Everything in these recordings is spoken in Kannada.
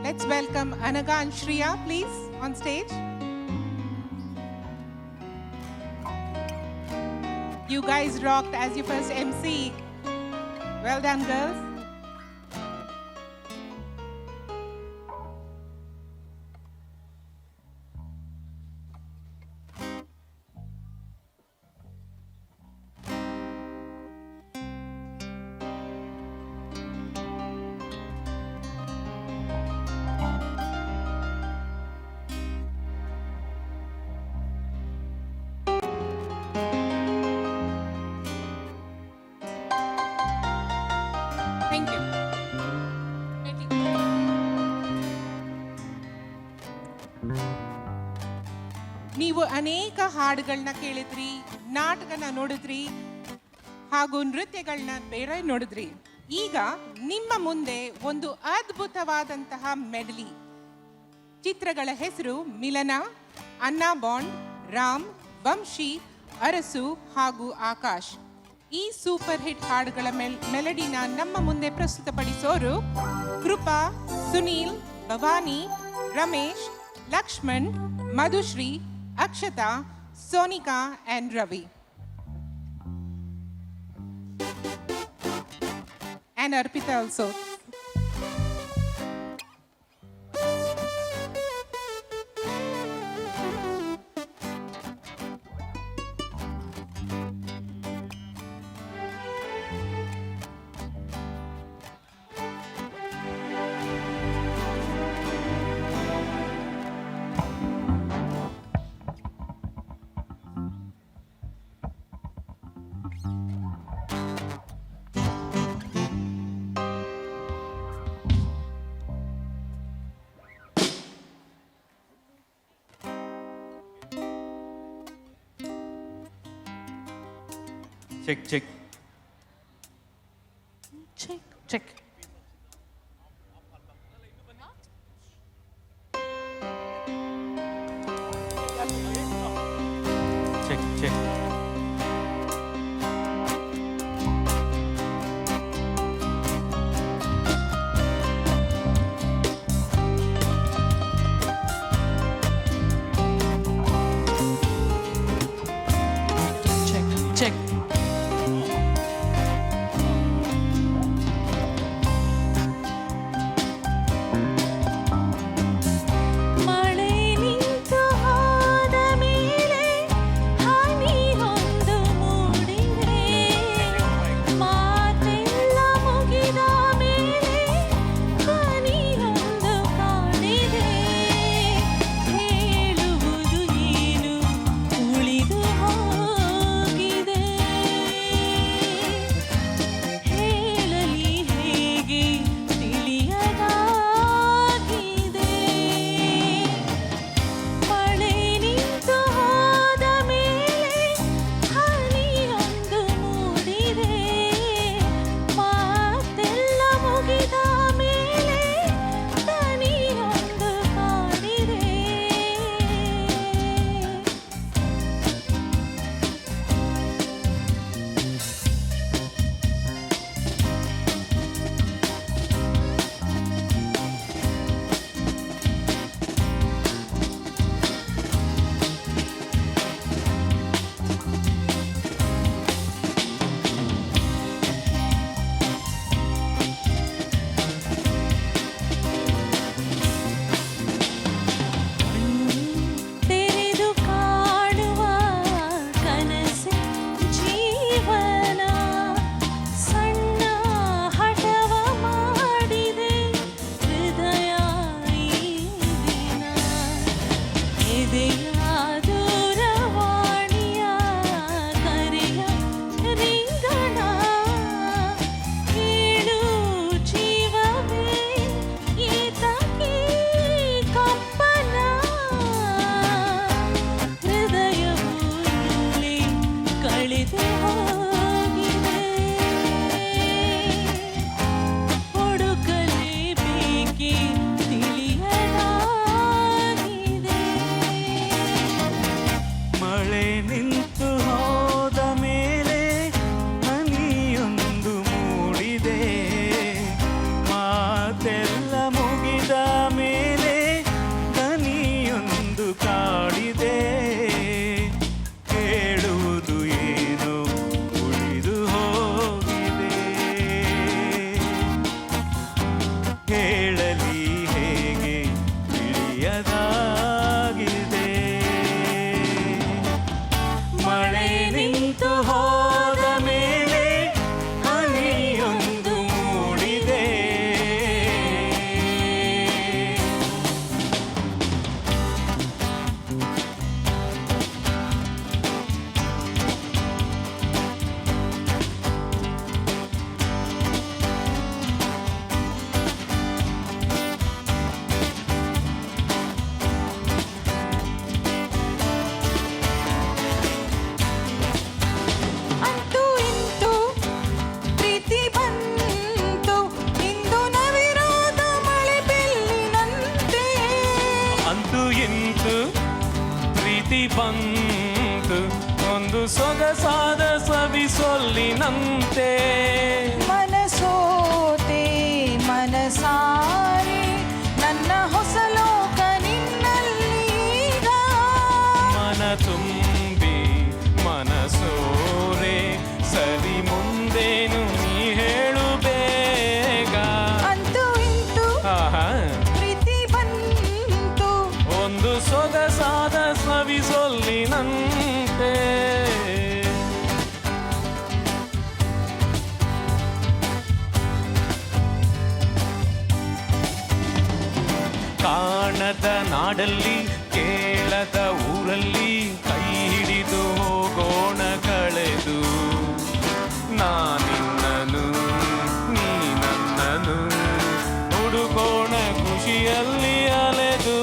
Let's welcome Anaga and Shriya, please, on stage. You guys rocked as your first MC. Well done, girls. Thank you. ನೀವು ಅನೇಕ ಹಾಡುಗಳನ್ನ ಕೇಳಿದ್ರಿ, ನಾಟಕನ ನೋಡಿದ್ರಿ, ಹಾಗೂ ನೃತ್ಯಗಳನ್ನ ಬೇರೆ ನೋಡಿದ್ರಿ. ಈಗ ನಿಮ್ಮ ಮುಂದೆ ಒಂದು ಅದ್ಭುತವಾದಂತಹ ಮೆಡಲಿ. ಚಿತ್ರಗಳ ಹೆಸರು ಮಿಲನ, ಅನ್ನಾ ಬಾಂಡ್, ರಾಮ್, ವಂಶಿ, ಅರಸು ಹಾಗೂ ಆಕಾಶ್. ಈ ಸೂಪರ್ ಹಿಟ್ ಹಾಡುಗಳ ಮೆಲಡಿನ ನಮ್ಮ ಮುಂದೆ ಪ್ರಸ್ತುತಪಡಿಸೋರು ಕೃಪಾ, Sunil, Bhavani, Ramesh, Lakshman, Madhushree, Akshata, Sonika and Ravi. And Arpita also. Check, check. Check, check. Check, check. Check, check. ಇಂತು ಪ್ರೀತಿ ಬಂತು ಒಂದು ಸೊಗಸಾದ ಸವಿ ಸೊಲ್ಲಿನಂತೆ ಮನಸೋತೆ ಮನಸಾರೆ ನನ್ನ ಹೊಸ ಲೋಕ ನಿನ್ನಲ್ಲೀಗ ಮನ ತುಂಬಿ ಮನಸೋರೆ ಸರಿ ಮುಂದೇನು ನೀ ಹೇಳು ಬೇಗ ಅಂತೂ ಇಂತೂ ಆಹಾ ಪ್ರೀತಿ ಬಂತು ಒಂದು ಸೊಗಸಾದ ಸವಿ ಸೊಲ್ಲಿನಂತೆ ಕಾಣದ ನಾಡಲ್ಲಿ ಕೇಳದ ಊರಲ್ಲಿ ಕೈ ಹಿಡಿದು ಹೋಗೋಣ ಕಳೆದು ನಾನಿನ್ನನು ನೀ ನನ್ನನು ಹುಡುಕೋಣ ಖುಷಿಯಲ್ಲಿ ಅಲೆದು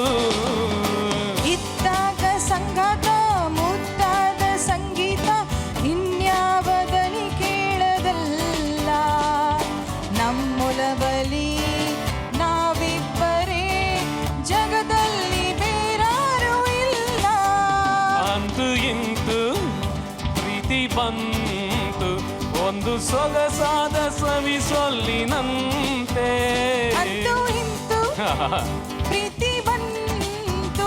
ಇದ್ದಾಗ ಸಂಗಾತ ಮುದ್ದಾದ ಸಂಗೀತ ಇನ್ಯಾವ ದನಿ ಕೇಳದಲ್ಲ ನಮ್ಮೊಲವಲಿ ನಾವಿಬ್ಬರೇ ಜಗದಲ್ಲಿ ಬೇರಾರು ಇಲ್ಲ ಅಂತೂ ಇಂತು ಪ್ರೀತಿ ಬಂತು ಒಂದು ಸೊಗಸಾದ ಸವಿ ಸೊಲ್ಲಿನಂತೆ ಅಂತೂ ಇಂತೂ ಪ್ರೀತಿ ಬಂತು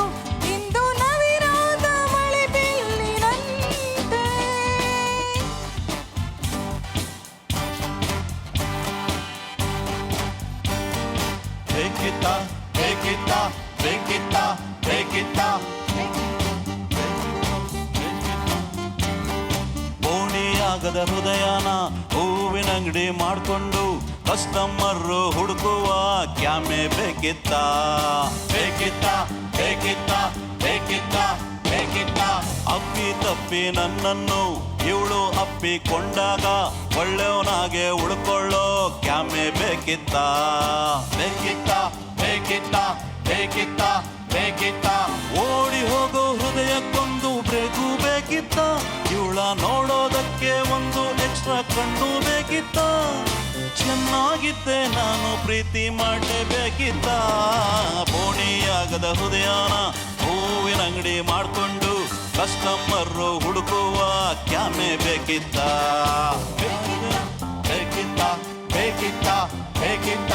ಇಂದು ನವಿರಾದ ಮಳೆ ಬಿಲ್ಲಿನಂತೆ ಬೇಕಿತ್ತ ಬೇಕಿತ್ತ ಬೇಕಿತ್ತ ಬೇಕಿತ್ತ ಬೋಣಿಯಾಗದ ಹೃದಯನ ಹೂವಿನಂಗಡಿ ಮಾಡ್ಕೊಂಡು ಕಸ್ಟಮರ್ ಹುಡುಕುವ ಕ್ಯಾಮೆ ಬೇಕಿತ್ತ ಬೇಕಿತ್ತ ಬೇಕಿತ್ತ ಬೇಕಿತ್ತ ಬೇಕಿತ್ತ ಅಪ್ಪಿ ತಪ್ಪಿ ನನ್ನನ್ನು ಇವಳು ಅಪ್ಪಿಕೊಂಡಾಗ ಒಳ್ಳೆಯವನಾಗೆ ಉಳ್ಕೊಳ್ಳೋ ಕ್ಯಾಮೆ ಬೇಕಿತ್ತ ಬೇಕಿತ್ತ ಬೇಕಿತ್ತ ಬೇಕಿತ್ತ ಬೇಕಿತ್ತ ಓಡಿ ಹೋಗೋ ಹೃದಯಕ್ಕೊಂದು ಬ್ರೇಕು ಬೇಕಿತ್ತ ಇವಳ ನೋಡೋದಕ್ಕೆ ಒಂದು ಎಕ್ಸ್ಟ್ರಾ ಕಣ್ಣು ಬೇಕಿತ್ತ ಚೆನ್ನಾಗಿದ್ದೆ ನಾನು ಪ್ರೀತಿ ಮಾಡಲೇಬೇಕಿತ್ತ ಬೋಣಿಯಾಗದ ಹೃದಯನ ಹೂವಿನ ಅಂಗಡಿ ಮಾಡ್ಕೊಂಡು ಕಸ್ಟಮರ್ ಹುಡುಕುವ ಕ್ಯಾಮೆ ಬೇಕಿತ್ತ ಬೇಕಿತ್ತ ಬೇಕಿತ್ತ ಬೇಕಿತ್ತ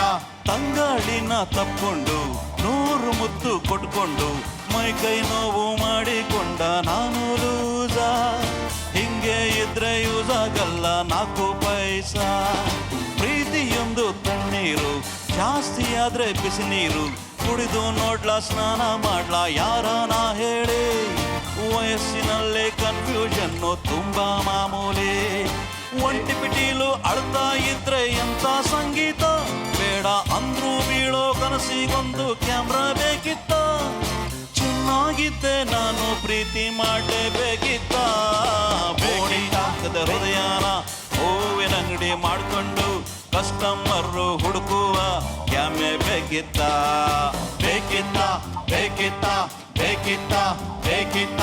ತಂಗಾಳಿನ ತಪ್ಕೊಂಡು 100 ಮುತ್ತು ಕೊಟ್ಕೊಂಡು ಮೈ ಕೈ ನೋವು ಮಾಡಿಕೊಂಡ ನಾನು ಲೂಸ ಹಿಂಗೆ ಇದ್ರೆ ಯೂಸ್ ಆಗಲ್ಲ 4 ಪೈಸಾ ಪ್ರೀತಿಯೊಂದು ತಣ್ಣೀರು ಜಾಸ್ತಿ ಆದ್ರೆ ಬಿಸಿ ನೀರು ಕುಡಿದು ನೋಡ್ಲಾ ಸ್ನಾನ ಮಾಡ್ಲಾ ಯಾರನ ಹೇಳಿ ವಯಸ್ಸಿನಲ್ಲೇ ಕನ್ಫ್ಯೂಷನ್ನು ತುಂಬಾ ಮಾಮೂಲಿ ಒಂಟಿ ಪಿಟೀಲು ಅಳ್ತಾ ಇದ್ರೆ ಎಂತ ಸಂಗೀತ ಬೇಡ ಅಂದ್ರೂ ಬೀಳೋ ಕನಸಿಗೊಂದು ಕ್ಯಾಮ್ರಾ ಬೇಕಿತ್ತ ಚೆನ್ನಾಗಿದ್ದೆ ನಾನು ಪ್ರೀತಿ ಮಾಡಲೇಬೇಕಿತ್ತ ಬೋಣಿ ಹಾಕದ ಹೃದಯನ ಹೂವಿನ ಅಂಗಡಿ ಮಾಡ್ಕೊಂಡು ಕಸ್ಟಮರ್ ಹುಡುಕುವ ಕ್ಯಾಮೆ ಬೇಕಿತ್ತ ಬೇಕಿತ್ತ ಬೇಕಿತ್ತ ಬೇಕಿತ್ತ ಬೇಕಿತ್ತ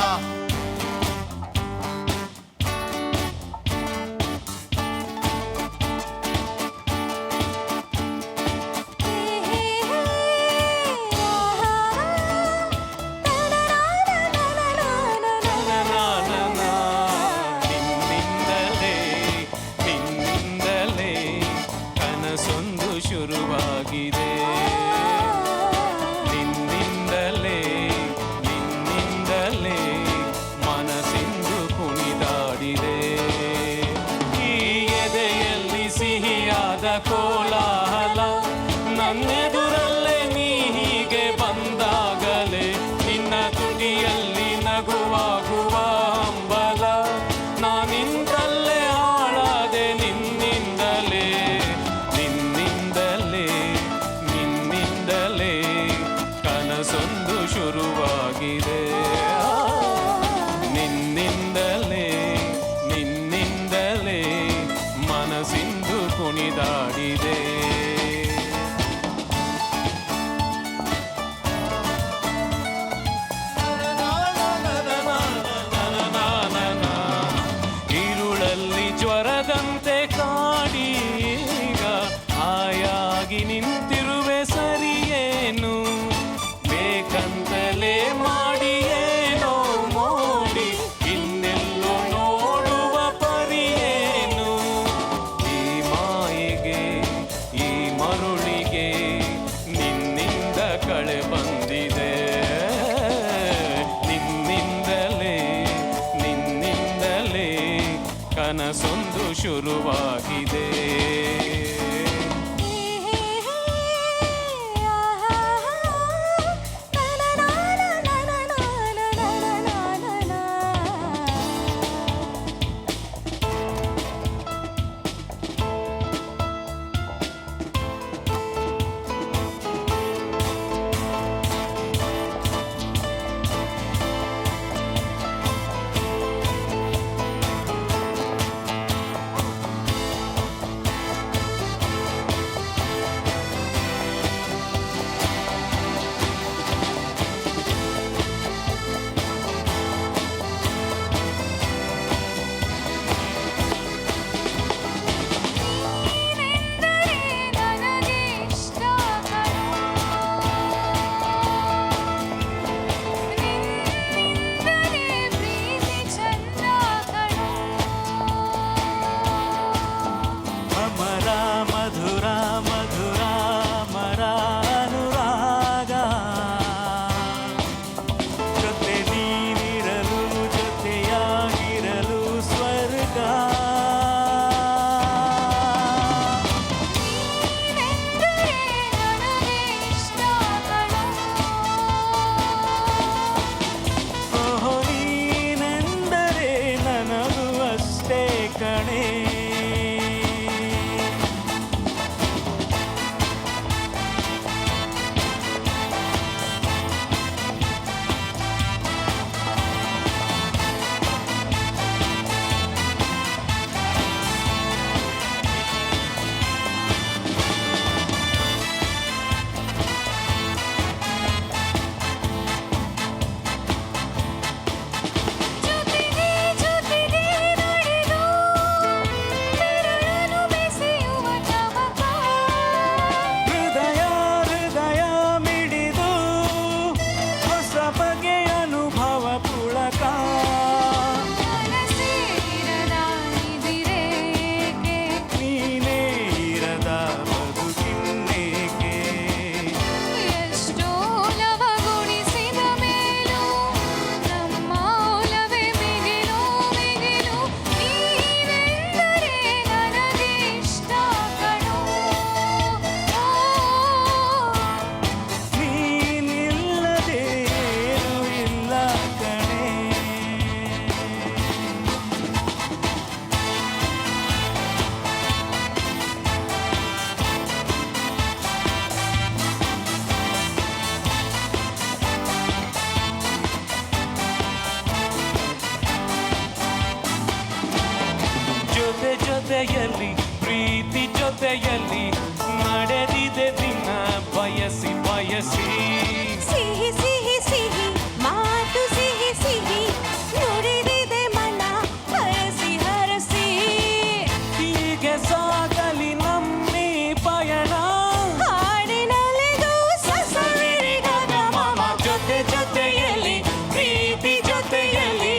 ನಿನ್ನಿಂದಲೇ ಕನಸೊಂದು ಶುರುವಾಗಿದೆ ನಿನ್ನಿಂದಲೇ ಮನಸ್ಸಿಂದು ಕುಣಿದಾಡಿದೆ ಈ ಎದೆಯಲ್ಲಿ ಸಿಹಿಯಾದ ಕೋಲಾಹಲ ನನ್ನೆದುರಲ್ಲೇ ನೀ ಹೀಗೆ ಬಂದಾಗಲೇ ನಿನ್ನ ತುಟಿಯಲ್ಲಿ ನಗುವಾಗುವ ಹಂಬಲ ನಾನಿಂದಲೇ ಹಾಳಾದೆ ನಿನ್ನಿಂದಲೇ ಕನಸೊಂದು ಶುರುವಾಗಿದೆ ನಿನ್ನಿಂದಲೇ ಮನಸ್ಸಿಂದು ಕುಣಿದಾಡಿದೆ ಇರುಳಲ್ಲಿ ಜ್ವರದಂತೆ ಕಾಡೀಗ ಹಾಯಾಗಿ ನಿಂತಿರುವೆ ಸರಿಯೇನು ಬೇಕಂತಲೇ ಮಾಡಿ ಏನೋ ಮೋಡಿ ಇನ್ನೆಲ್ಲೋ ನೋಡುವ ಪರಿಯೇನು ಈ ಮಾಯೆಗೆ ಈ ಮರುಳಿಗೆ ನಿನ್ನಿಂದ ಕಳೆ ಬಂದಿದೆ ನಿನ್ನಿಂದಲೇ ಕನಸೊಂದು ಶುರುವಾಗಿದೆ ಅಮರ ಮಧುರ ಮಧುರ ಮರ ಅನುರಾಗ ಜೊತೆ ನೀನಿರಲು ಜೊತೆಯಾಗಿರಲು ಸ್ವರ್ಗ ಓಹೋ ನೀನೆಂದರೆ ನನಗೂ ಅಷ್ಟೇ ಕಣೆ ಹೃದಯ ಹೃದಯ ಮಿಡಿದು ಹೊಸ ಬಗೆಯ ಅನುಭವ ಪುಳಕ ನೀನೇ ಇರದ ಬದುಕಿನ್ನೇಕೆ ಎಷ್ಟೋ ಲವಗುಣಿಸಿದ ಮೇಲೂ ನಮ್ಮ ಒಲವೇ ಮಿಗಿಲು ಮಿಗಿಲು ನೀನೆಂದರೆ ನನಗೆ ಇಷ್ಟ ಕಣೋ ನೀನಿಲ್ಲದೆ ಏನೂ ಇಲ್ಲ ಕಣೆ ಜೊತೆ ಜೊತೆಯಲ್ಲಿ ಪ್ರೀತಿ ಜೊತೆಯಲ್ಲಿ ನಡೆದಿದೆ ದಿನ ಬಯಸಿ ಬಯಸಿ ಸಿಹಿ ಸಿಹಿ ಸಿಹಿ ಮಾತು ಸಿಹಿ ಸಿಹಿ ನುಡಿದಿದೆ ಮನ ಹರಸಿ ಹರಸಿ ಹೀಗೆ ಸಾಗಲಿ ನಮ್ಮಿ ಪಯಣ ಹಾಡಿನಲೆದು ಸಸವಿರಿಗದ ಮಮ ಜೊತೆ ಜೊತೆಯಲ್ಲಿ ಪ್ರೀತಿ ಜೊತೆಯಲ್ಲಿ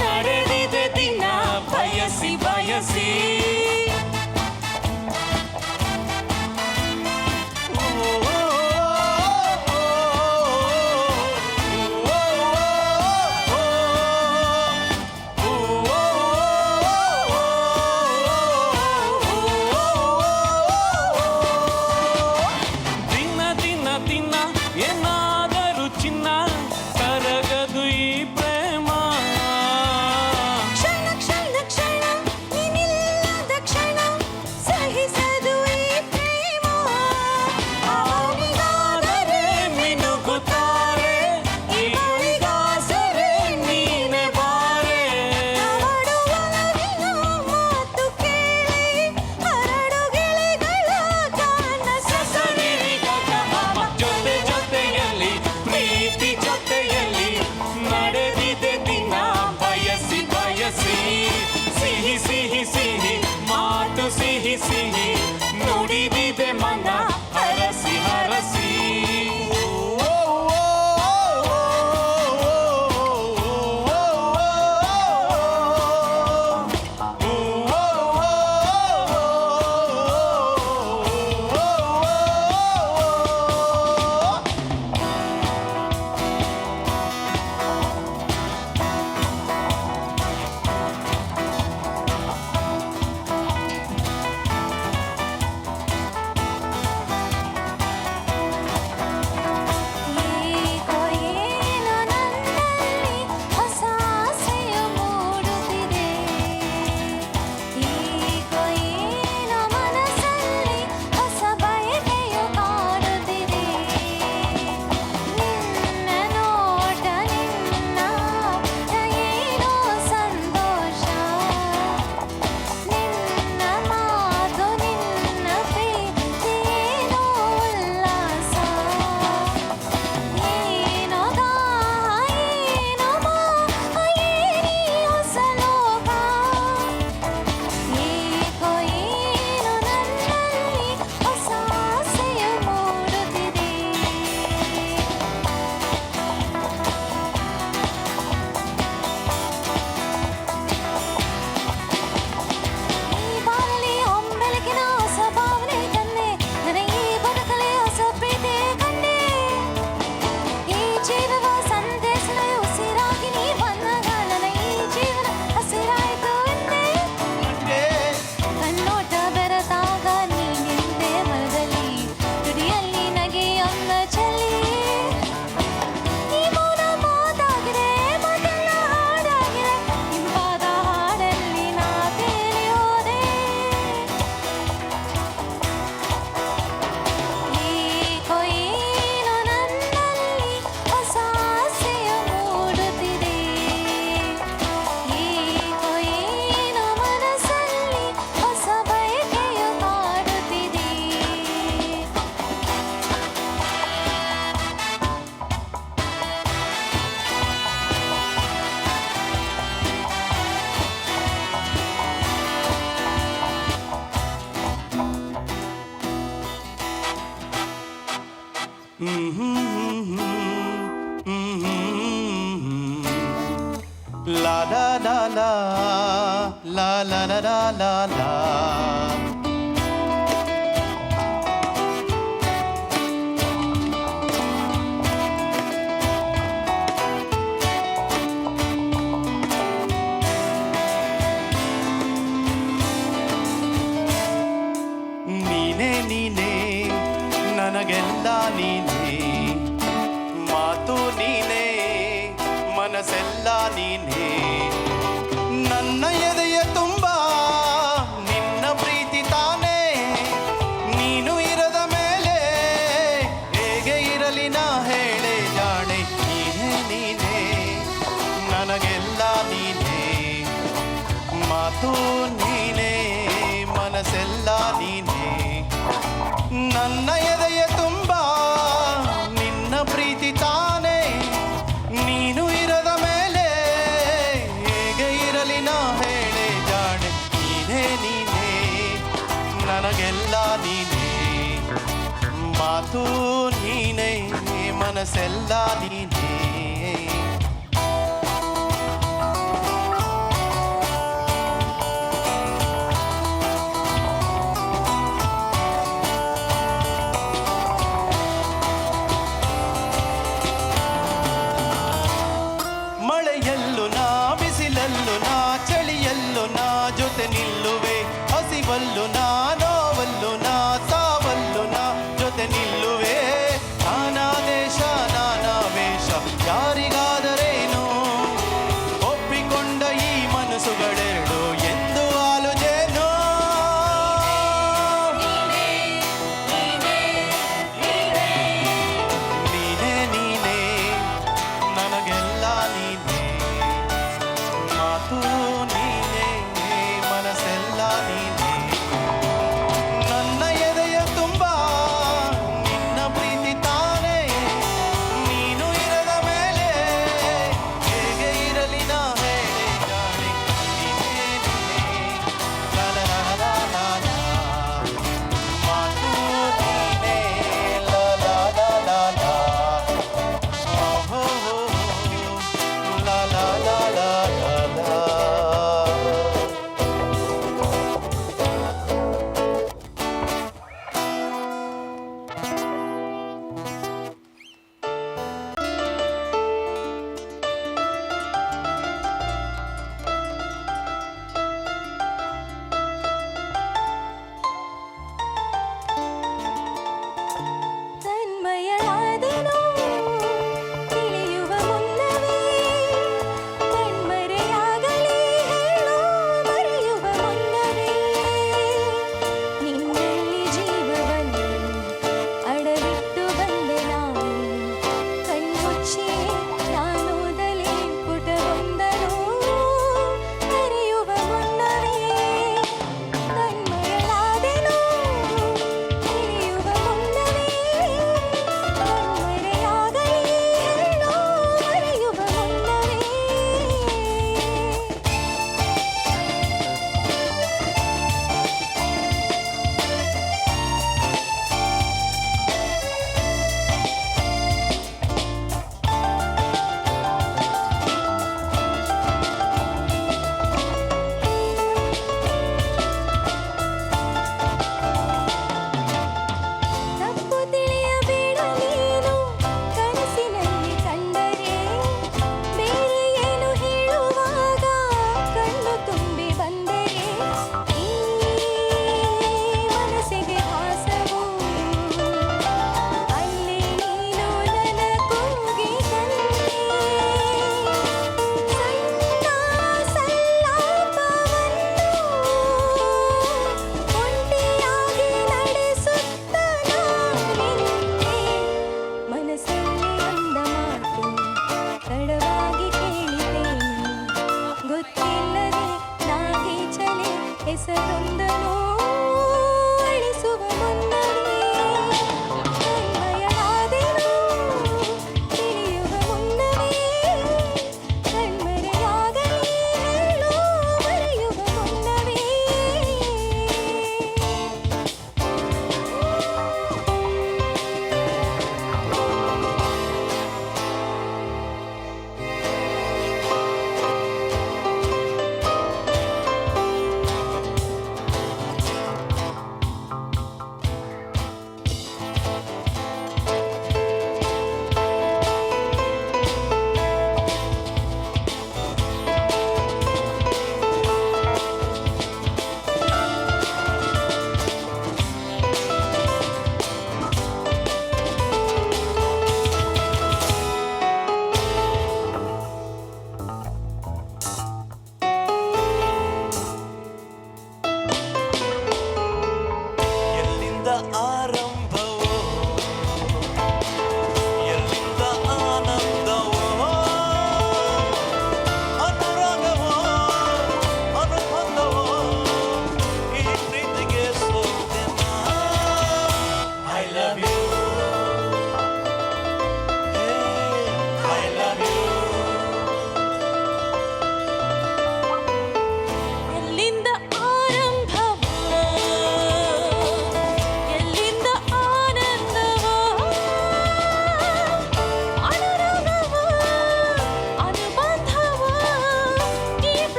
ನಡೆದಿದೆ ದಿನ ಬಯಸಿ ಬಯಸಿ La la la la la la la la la la. ನೀನೇ ನೀನೇ ನನಗೆಲ್ಲ ನೀನೇ, ಮಾತು ನೀನೇ ಮನಸ್ಸೆಲ್ಲ ನೀನೇ, ನನ್ನ ಎದೆಯ ತುಂಬ ನಿನ್ನ ಪ್ರೀತಿ ತಾನೇ, ನೀನು ಇರದ ಮೇಲೆ ಹೇಗೆ ಇರಲಿ ನಾ ಹೇಳೆ ಜಾಣೆ, ನೀನೇ ನೀನೇ ನನಗೆಲ್ಲ ನೀನೇ, ಮಾತು ನೀನೇ ಮನಸ್ಸೆಲ್ಲ ನೀನೇ, ನನ್ನ ಎದೆಯ ತುಂಬ ನಿನ್ನ ಪ್ರೀತಿ ತಾನೇ, ನೀನು ಇರದ ಮೇಲೆ ಹೇಗೆ ಇರಲಿ ನಾ ಹೇಳೆ ಜಾಣೆ, ನೀನೇ ನೀನೇ ನನಗೆಲ್ಲ ನೀನೇ, ಮಾತು ನೀನೇ ಮನಸ್ಸೆಲ್ಲ ನೀನೇ. ಮಳೆಯಲ್ಲೂ ನಾ ಬಿಸಿಲಲ್ಲೂ ನಾ ಚಳಿಯಲ್ಲೂ ನಾ ಜೊತೆ ನಿಲ್ಲುವೆ, ಹಸಿವಲ್ಲೂ ನಾ ನೋವಲ್ಲೂ ನಾ ಸಾವಲ್ಲೂ ನಾ ಜೊತೆ ನಿಲ್ಲುವೆ, ನಾನಾ ದೇಶ ನಾನಾ ವೇಷ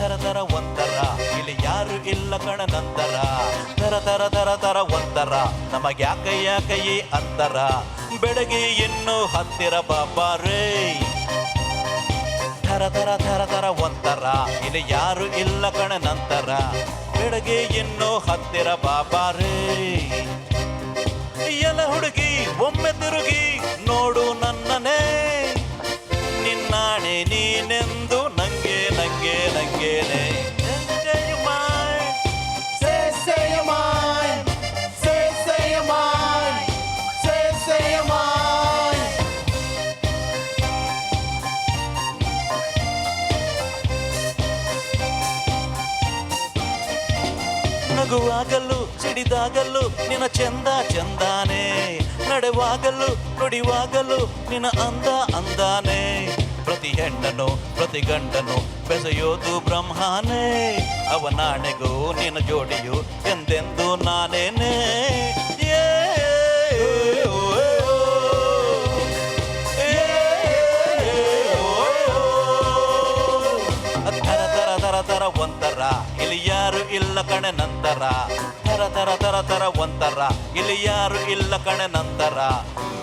ಥರ ಥರ ಒಂಥರ ಇಲ್ಲಿ ಯಾರು ಇಲ್ಲ ಕಣ ನಂತರ ಥರ ಥರ ಥರ ಥರ ಒಂಥರ ನಮಗ್ಯಾಕೆ ಈ ಅಂತರ ಬೆಳಗ್ಗೆ ಇನ್ನೂ ಹತ್ತಿರ ಬಾಬಾರೇ ಥರ ಥರ ಥರ ಥರ ಒಂಥರ ಇಲ್ಲಿ ಯಾರು ಇಲ್ಲ ಕಣ ನಂತರ ಬೆಳಗ್ಗೆ ಇನ್ನೂ ಹತ್ತಿರ ಬಾಬಾರೇ ಎಲ ಹುಡುಗಿ ಒಮ್ಮೆ ತಿರುಗಿ ನೋಡು ನನ್ನನೇ ನಿನ್ನಾಣೆ ನೀನೆಂದು ನಂಗೆ ನಂಗೆ ನಂಗೇನೆ ನಗುವಾಗಲು ಸಿಡಿದಾಗಲು ನಿನ್ನ ಚಂದ ಚಂದಾನೆ ನಡೆವಾಗಲು ನುಡಿವಾಗಲು ನಿನ್ನ ಅಂದ ಅಂದಾನೆ ಪ್ರತಿ ಹೆಣ್ಣನು ಪ್ರತಿ ಗಂಡನು ಬೆಸೆಯೋದು ಬ್ರಹ್ಮನೇ ಅವನಾಣೆಗೂ ನಿನ್ನ ಜೋಡಿಯು ಎಂದೆಂದು ನಾನೇನೆ ಥರ ಥರ ಥರ ಥರ ಒಂಥರ ಇಲ್ಲಿ ಯಾರು ಇಲ್ಲ ಕಣೆ ನಂತರ ಥರ ಥರ ಥರ ಥರ ಒಂಥರ ಇಲ್ಲಿ ಯಾರು ಇಲ್ಲ ಕಣೆ ನಂತರ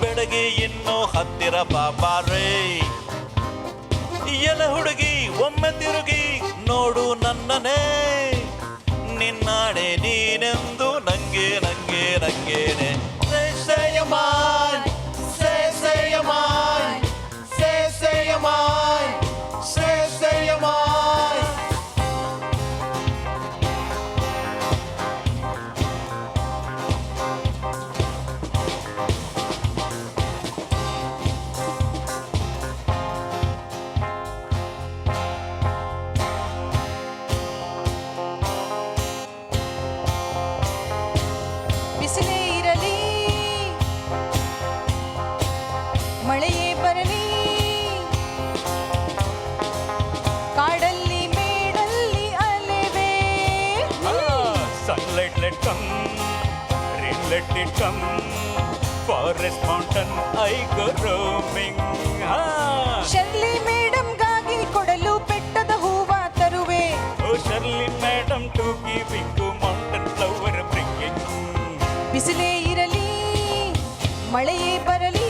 ಬೆಳಗ್ಗೆ ಇನ್ನೂ ಹತ್ತಿರ ಬಾಬಾರೇ ಎಲ ಹುಡುಗಿ ಒಮ್ಮೆ ತಿರುಗಿ ನೋಡು ನನ್ನನೇ ನಿನ್ನಾಣೆ ನೀನೆಂದು ನಂಗೆ ನಂಗೆ ನಂಗೇನೆ ಬಿಸಿಲೇ ಇರಲಿ ಮಳೆಯೇ ಬರಲಿ ಕಾಡಲ್ಲಿ ಮೇಡಲ್ಲಿ ಅಲೆವೆ Sunlight let come, rain let it come. Forest mountain I go roaming. Shirley ಮೇಡಮ್ಗಾಗಿ ಕೊಡಲು ಬೆಟ್ಟದ ಹೂವ ತರುವೆ Oh Shirley madam to giving to mountain flower bringing. ಬಿಸಿಲೇ ಇರಲಿ ಮಳೆಯೇ ಬರಲಿ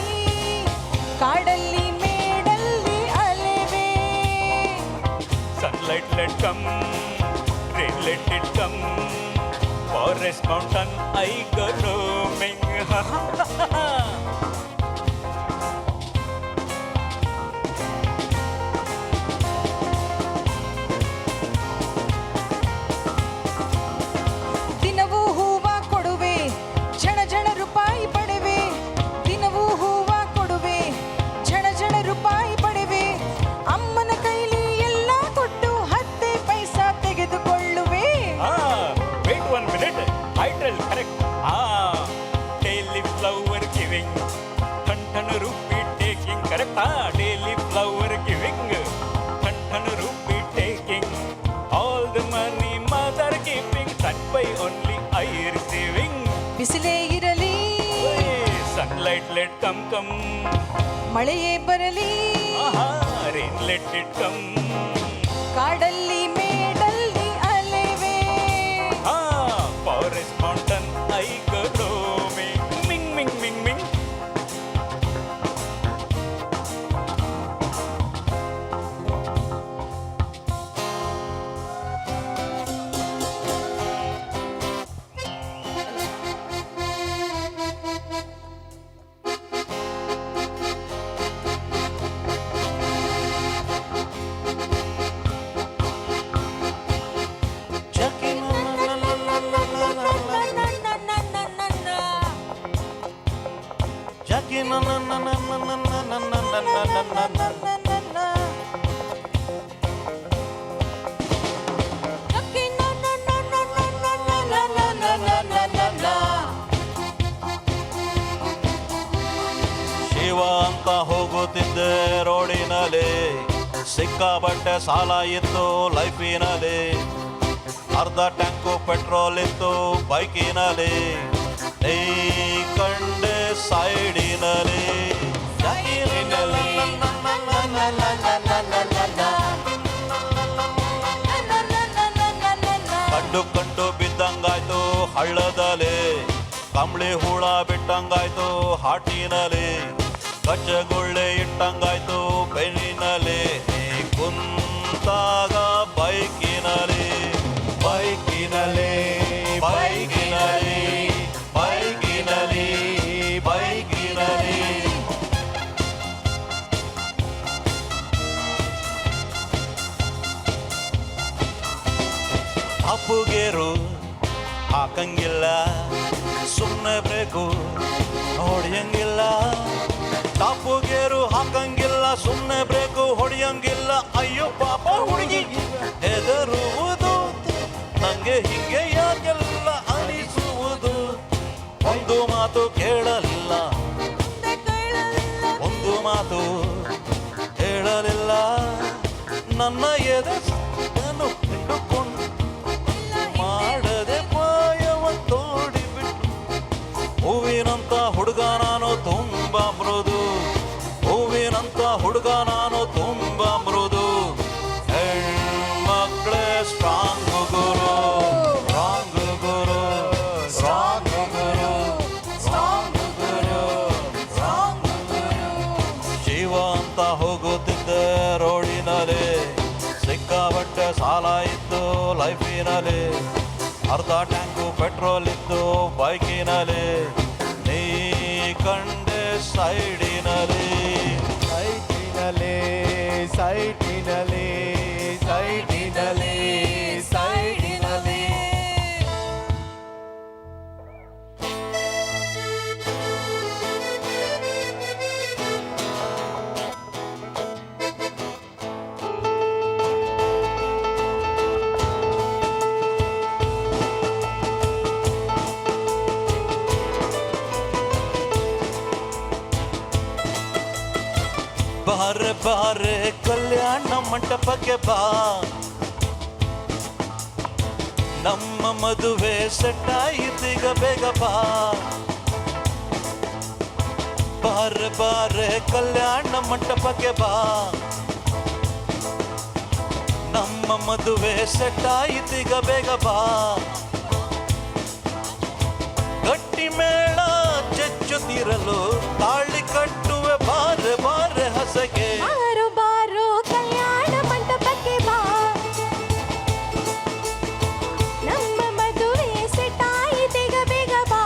ಕಾಡಲ್ಲಿ ಮೇಡಲ್ಲಿ ಅಲೆವೆ Sunlight let come, rain let it come. Forest mountain I go roaming. ದಿನವೂ ಹೂವ ಕೊಡುವೆ ಝಣ ಝಣ ರೂಪಾಯಿ ಪಡೆವೆ ದಿನವೂ ಹೂವ ಕೊಡುವೆ ಝಣ ಝಣ ರೂಪಾಯಿ ಪಡೆವೆ ಅಮ್ಮನ ಕೈಲಿ ಎಲ್ಲ ಕೊಟ್ಟು 10 ಪೈಸಾ ತೆಗೆದುಕೊಳ್ಳುವೆ Wait 1 minute, I tell correct. Daily flower giving, ton rupee taking. Correct. Daily flower giving, ton rupee taking. All the money mother giving, that by only I receiving. ಬಿಸಿಲೇ ಇರಲಿ Sunlight let come. ಮಳೆಯೇ ಬರಲಿ Rain let it come. ಕಾಡಲ್ಲಿ ಮೇಡಲ್ಲಿ ಅಲೆವೆ Forest mountain I go roaming. Ming ming ming ming. Jackie na na na na na na na na na na na na na. Shiva ಅಂತ ಹೋಗುತ್ತಿದ್ದೆ ರೋಡಿನಲ್ಲಿ ಸಿಕ್ಕಾಬಟ್ಟೆ ಸಾಲ ಇತ್ತು ಲೈಫಿನಲ್ಲಿ ಅರ್ಧ ಟ್ಯಾಂಕು ಪೆಟ್ರೋಲ್ ಇತ್ತು ಬೈಕಿನಲ್ಲಿ ನೀ ಕಂಡೆ ಸೈಡಿನಲ್ಲಿ ಕಂಬಳಿ ಹುಳ ಬಿಟ್ಟಂಗಾಯ್ತು ಹಾಟಿನಲ್ಲಿ, ಕಚ್ಚಗುಳ್ಳೆ ಇಟ್ಟಂಗಾಯ್ತು ಬೆನ್ನಿನಲ್ಲಿ, ಕುಂತಾಗ ಬೈಕಿನಲ್ಲಿ ಬೈಕಿನಲ್ಲಿ ಬೈಕಿನಲ್ಲಿ ಬೈಕಿನಲ್ಲಿ ಬೈಕಿನಲ್ಲಿ. ಅಪ್ಪುಗೇರು ಹಾಕಂಗಿಲ್ಲ, ಸುಮ್ಮನೆ ಬ್ರೇಕು ಹೊಡೆಯಂಗಿಲ್ಲ. ಟಾಪುಗೇರು ಹಾಕಂಗಿಲ್ಲ, ಸುಮ್ಮನೆ ಬ್ರೇಕು ಹೊಡೆಯಂಗಿಲ್ಲ. ಅಯ್ಯೋ ಪಾಪ ಹುಡುಗಿ ಹೆದರುವುದು, ನಂಗೆ ಹಿಂಗೆ ಯಾಕೆಲ್ಲ ಅನಿಸುವುದು. ಒಂದು ಮಾತು ಕೇಳಲಿಲ್ಲ, ಒಂದು ಮಾತು ಹೇಳಲಿಲ್ಲ. ನನ್ನ ಎದೆ ಹಿಡ್ಕೊಂಡು ಮಾಡದೆ ಪಾಯವ ತೋಡಿಬಿಟ್ಟು. ಹೂವಿನಂತ ಹುಡುಗ ನಾನು ತುಂಬ ಮೃದು, ಹೂವಿನಂತ ಹುಡುಗ ನಾನು ತುಂಬ ಮೃದು. ಹೆಣ್ಮಕ್ಳೇ ಸ್ಟ್ರಾಂಗ್ ಗುರು, ಸ್ಟ್ರಾಂಗ್ ಗುರು, ಸ್ಟ್ರಾಂಗ್ ಗುರು, ಸ್ಟ್ರಾಂಗ್ ಗುರು, ಸ್ಟ್ರಾಂಗ್ ಗುರು. ಜೀವ ಅಂತ ಹೋಗುತ್ತಿದ್ದೆ ರೋಡಿನಲ್ಲಿ, ಸಿಕ್ಕಾಬಟ್ಟೆ ಸಾಲ ಇತ್ತು ಲೈಫಿನಲ್ಲಿ. ಅರ್ಧ ಟ್ಯಾಂಕು ಪೆಟ್ರೋಲ್ ಇತ್ತು ಬೈಕಿನಲ್ಲಿ, ನೀ ಕಂಡೆ ಸೈಡಿನಲ್ಲಿ ಸೈಟಿನಲ್ಲಿ ಸೈಟಿನಲ್ಲಿ ಸೈಟಿನಲ್ಲಿ ಸೈಟಿನಲ್ಲಿ. ಬಾರೆ ಬಾರೆ ಕಲ್ಯಾಣ ಮಂಟಪಕ್ಕೆ ಬಾ, ನಮ್ಮ ಮದುವೆ ಸೆಟ್ ಆಯಿತೀಗ ಬೇಗ ಬಾ. ಬಾರೆ ಬಾರೆ ಕಲ್ಯಾಣ ಮಂಟಪಕ್ಕೆ ಬಾ, ನಮ್ಮ ಮದುವೆ ಸೆಟ್ ಆಯಿತೀಗ ಬೇಗ ಬಾ. ಗಟ್ಟಿ ಮೇಳ ಚೆಚ್ಚುತ್ತಿರಲು ತಾಳಿ ಕಟ್ಟುವೆ ಬಾರೆ ಬಾರೆ ಹಸಗೆ. ಬಾರೋ ಬಾರೋ ಕಲ್ಯಾಣ ಮಂಟಪಕ್ಕೆ ಬಾ, ನಮ್ಮ ಮದುವೆ ಸೆಟ್ ಆಯಿತೀಗ ಬೇಗ ಬಾ.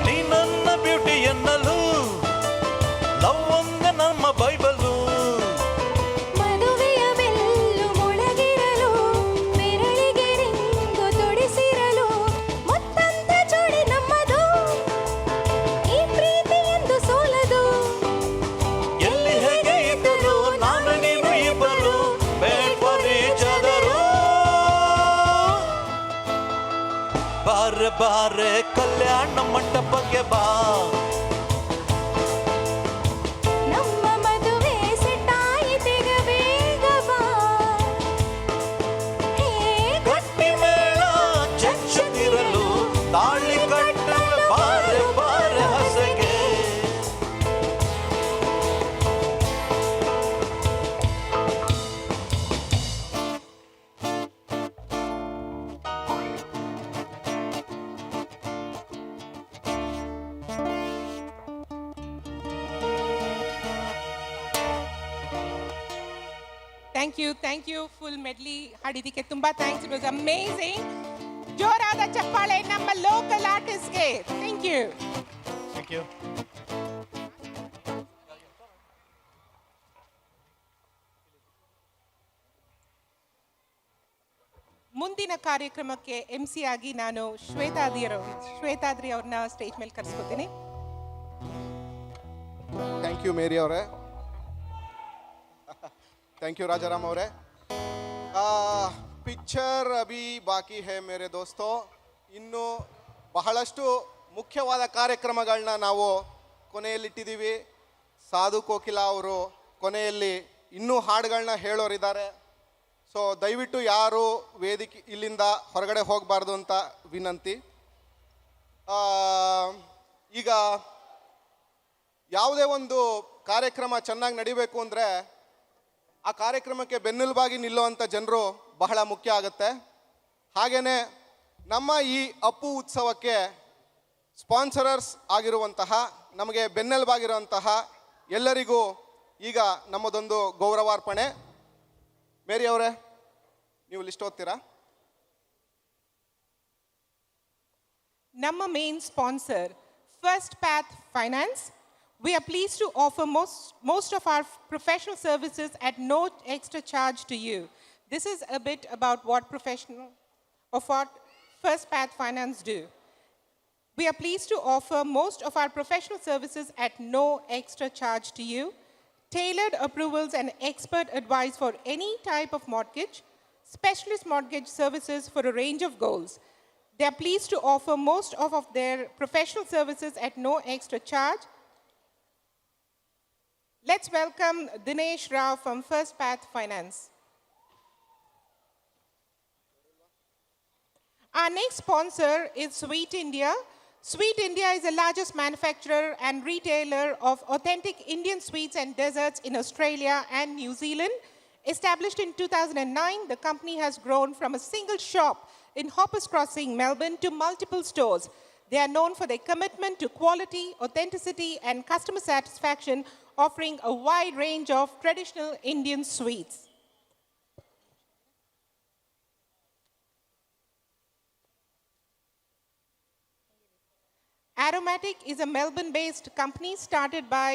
ನೀ ನನ್ನ ಬ್ಯೂಟಿ ಎನ್ನಲು, ಲವ್ ಒಂದೇ ನಮ್ಮ ಬೈಬಲು. ಮದುವೆಯ ಬೆಲ್ಲು ಮೊಳಗಿರಲು, ಬೆರಳಿಗೆ ರಿಂಗು ತೊಡಿಸಿರಲು, ಮುತ್ತಂತ ಜೋಡಿ ನಮ್ಮದು, ಈ ಪ್ರೀತಿ ಎಂದು ಸೋಲದು. ಎಲ್ಲಿ ಹೇಗೆ ಇದ್ದರು ನಾನು ನೀನು ಇಬ್ಬರು ಮೇಡ್ ಫಾರ್ ಈಚ್ ಅದರ್. ಬಾರೆ ಬಾರೆ ಕಲ್ಯಾಣ ಮಂಟಪಕ್ಕೆ ಬಾ, ನಮ್ಮ ಮದುವೆ ಸೆಟ್ ಆಯಿತೀಗ ಬೇಗ ಬಾ. ಹೇ ಗಟ್ಟಿ ಮೇಳ ಚೆಚ್ಚುತ್ತಿರಲು ತಾಳಿ ಕಟ್ಟುವೆ ಬಾರೆ ಬಾರೆ ಹಸಗೆ. ಥ್ಯಾಂಕ್ ಯು ಫುಲ್ ಮೆಡ್ಲಿ ಹಾಡಿದ್ದಕ್ಕೆ ತುಂಬಾ ಥ್ಯಾಂಕ್ಸ್. It was amazing. ಜೋರಾದ ಚಪ್ಪಾಳೆ ನಮ್ಮ ಲೋಕಲ್ ಆರ್ಟಿಸ್ಟ್ಗೆ. Thank you. Thank you. ಮುಂದಿನ ಕಾರ್ಯಕ್ರಮಕ್ಕೆ MC ಆಗಿ ನಾನು ಶ್ವೇತಾದ್ರಿ ಅವ್ರನ್ನ ಸ್ಟೇಜ್ ಮೇಲೆ ಕರೆಸ್ಕೊತೀನಿ. ಥ್ಯಾಂಕ್ ಯು ಮೇರಿ ಅವರೇ, ಥ್ಯಾಂಕ್ ಯು ರಾಜಾರಾಮ್ ಅವರೇ. ಪಿಕ್ಚರ್ ಅಭಿ ಬಾಕಿ ಹೇ ಮೇರೆ ದೋಸ್ತೋ. ಇನ್ನು ಬಹಳಷ್ಟು ಮುಖ್ಯವಾದ ಕಾರ್ಯಕ್ರಮಗಳನ್ನ ನಾವು ಕೊನೆಯಲ್ಲಿಟ್ಟಿದ್ದೀವಿ. ಸಾಧು ಕೋಕಿಲ ಅವರು ಕೊನೆಯಲ್ಲಿ ಇನ್ನೂ ಹಾಡುಗಳನ್ನ ಹೇಳೋರಿದ್ದಾರೆ. ಸೊ ದಯವಿಟ್ಟು ಯಾರು ವೇದಿಕೆ ಇಲ್ಲಿಂದ ಹೊರಗಡೆ ಹೋಗಬಾರ್ದು ಅಂತ ವಿನಂತಿ. ಈಗ ಯಾವುದೇ ಒಂದು ಕಾರ್ಯಕ್ರಮ ಚೆನ್ನಾಗಿ ನಡಿಬೇಕು ಅಂದರೆ ಆ ಕಾರ್ಯಕ್ರಮಕ್ಕೆ ಬೆನ್ನೆಲುಬಾಗಿ ನಿಲ್ಲುವಂಥ ಜನರು ಬಹಳ ಮುಖ್ಯ ಆಗುತ್ತೆ. ಹಾಗೆಯೇ ನಮ್ಮ ಈ ಅಪ್ಪು ಉತ್ಸವಕ್ಕೆ ಸ್ಪಾನ್ಸರರ್ಸ್ ಆಗಿರುವಂತಹ, ನಮಗೆ ಬೆನ್ನೆಲುಬಾಗಿರುವಂತಹ ಎಲ್ಲರಿಗೂ ಈಗ ನಮ್ಮದೊಂದು ಗೌರವಾರ್ಪಣೆ. ಮೇರಿ ಅವರೇ, ನೀವು ಲಿಸ್ಟ್ ಓದ್ತೀರಾ? ನಮ್ಮ main sponsor, First Path Finance. We are pleased to offer most of our professional services at no extra charge to you. This is a bit about what First Path Finance do. We are pleased to offer most of our professional services at no extra charge to you. Tailored approvals and expert advice for any type of mortgage, specialist mortgage services for a range of goals. They are pleased to offer most of their professional services at no extra charge. Let's welcome Dinesh Rao from First Path Finance. Our next sponsor is Sweet India. Sweet India is the largest manufacturer and retailer of authentic Indian sweets and desserts in Australia and New Zealand. Established in 2009, the company has grown from a single shop in Hoppers Crossing, Melbourne, to multiple stores. They are known for their commitment to quality, authenticity, and customer satisfaction, offering a wide range of traditional Indian sweets. Aromatic is a Melbourne-based company started by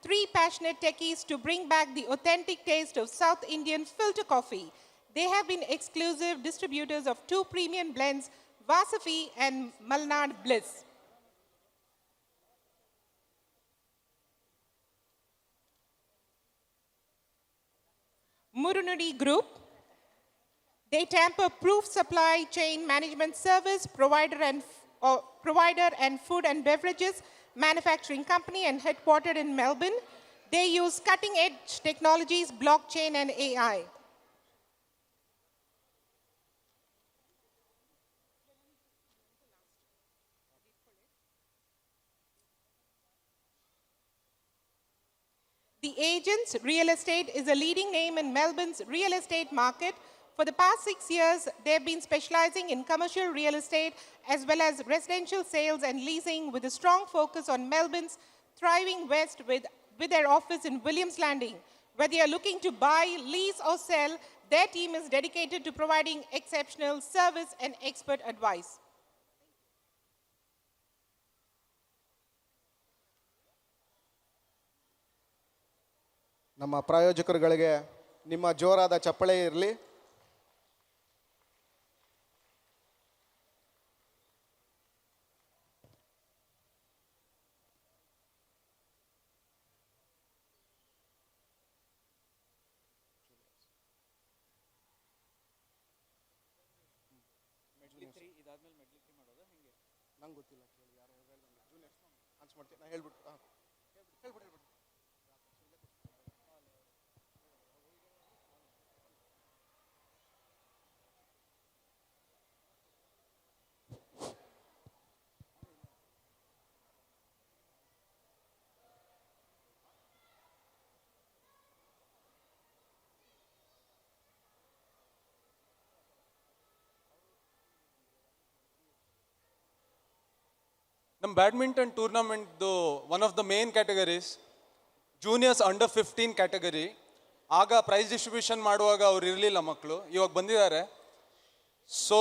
3 passionate techies to bring back the authentic taste of South Indian filter coffee. They have been exclusive distributors of 2 premium blends, Vasafi and Malnad Bliss. Murunudi Group. They tamper-proof supply chain management service provider and food and beverages manufacturing company and headquartered in Melbourne. They use cutting-edge technologies, blockchain and AI. The Agents Real Estate is a leading name in Melbourne's real estate market. For the past 6 years, they've been specializing in commercial real estate as well as residential sales and leasing, with a strong focus on Melbourne's thriving west with their office in Williams Landing. Whether you're looking to buy, lease or sell, their team is dedicated to providing exceptional service and expert advice. ನಮ್ಮ ಪ್ರಾಯೋಜಕರುಗಳಿಗೆ ನಿಮ್ಮ ಜೋರಾದ ಚಪ್ಪಳೆ ಇರಲಿ. ನಂಗೆ ಗೊತ್ತಿಲ್ಲ, ಕೇಳಿ ಯಾರು ಜೂನಿಯರ್ಸ್ ಅನ್ಸ್ ಮಾಡ್ತೀನಿ, ನಾನು ಹೇಳ್ಬಿಟ್ಟು ಹೇಳ್ಬಿಟ್ಟು ನಮ್ಮ ಬ್ಯಾಡ್ಮಿಂಟನ್ ಟೂರ್ನಮೆಂಟ್ದು one of the main categories juniors under 15 category. ಆಗ ಪ್ರೈಸ್ ಡಿಸ್ಟ್ರಿಬ್ಯೂಷನ್ ಮಾಡುವಾಗ ಅವ್ರು ಇರಲಿಲ್ಲ ಮಕ್ಕಳು, ಇವಾಗ ಬಂದಿದ್ದಾರೆ. So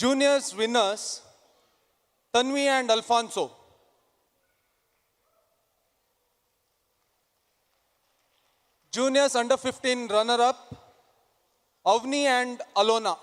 juniors winners Tanvi and Alphonso. Juniors under 15 runner up Avani and Alona.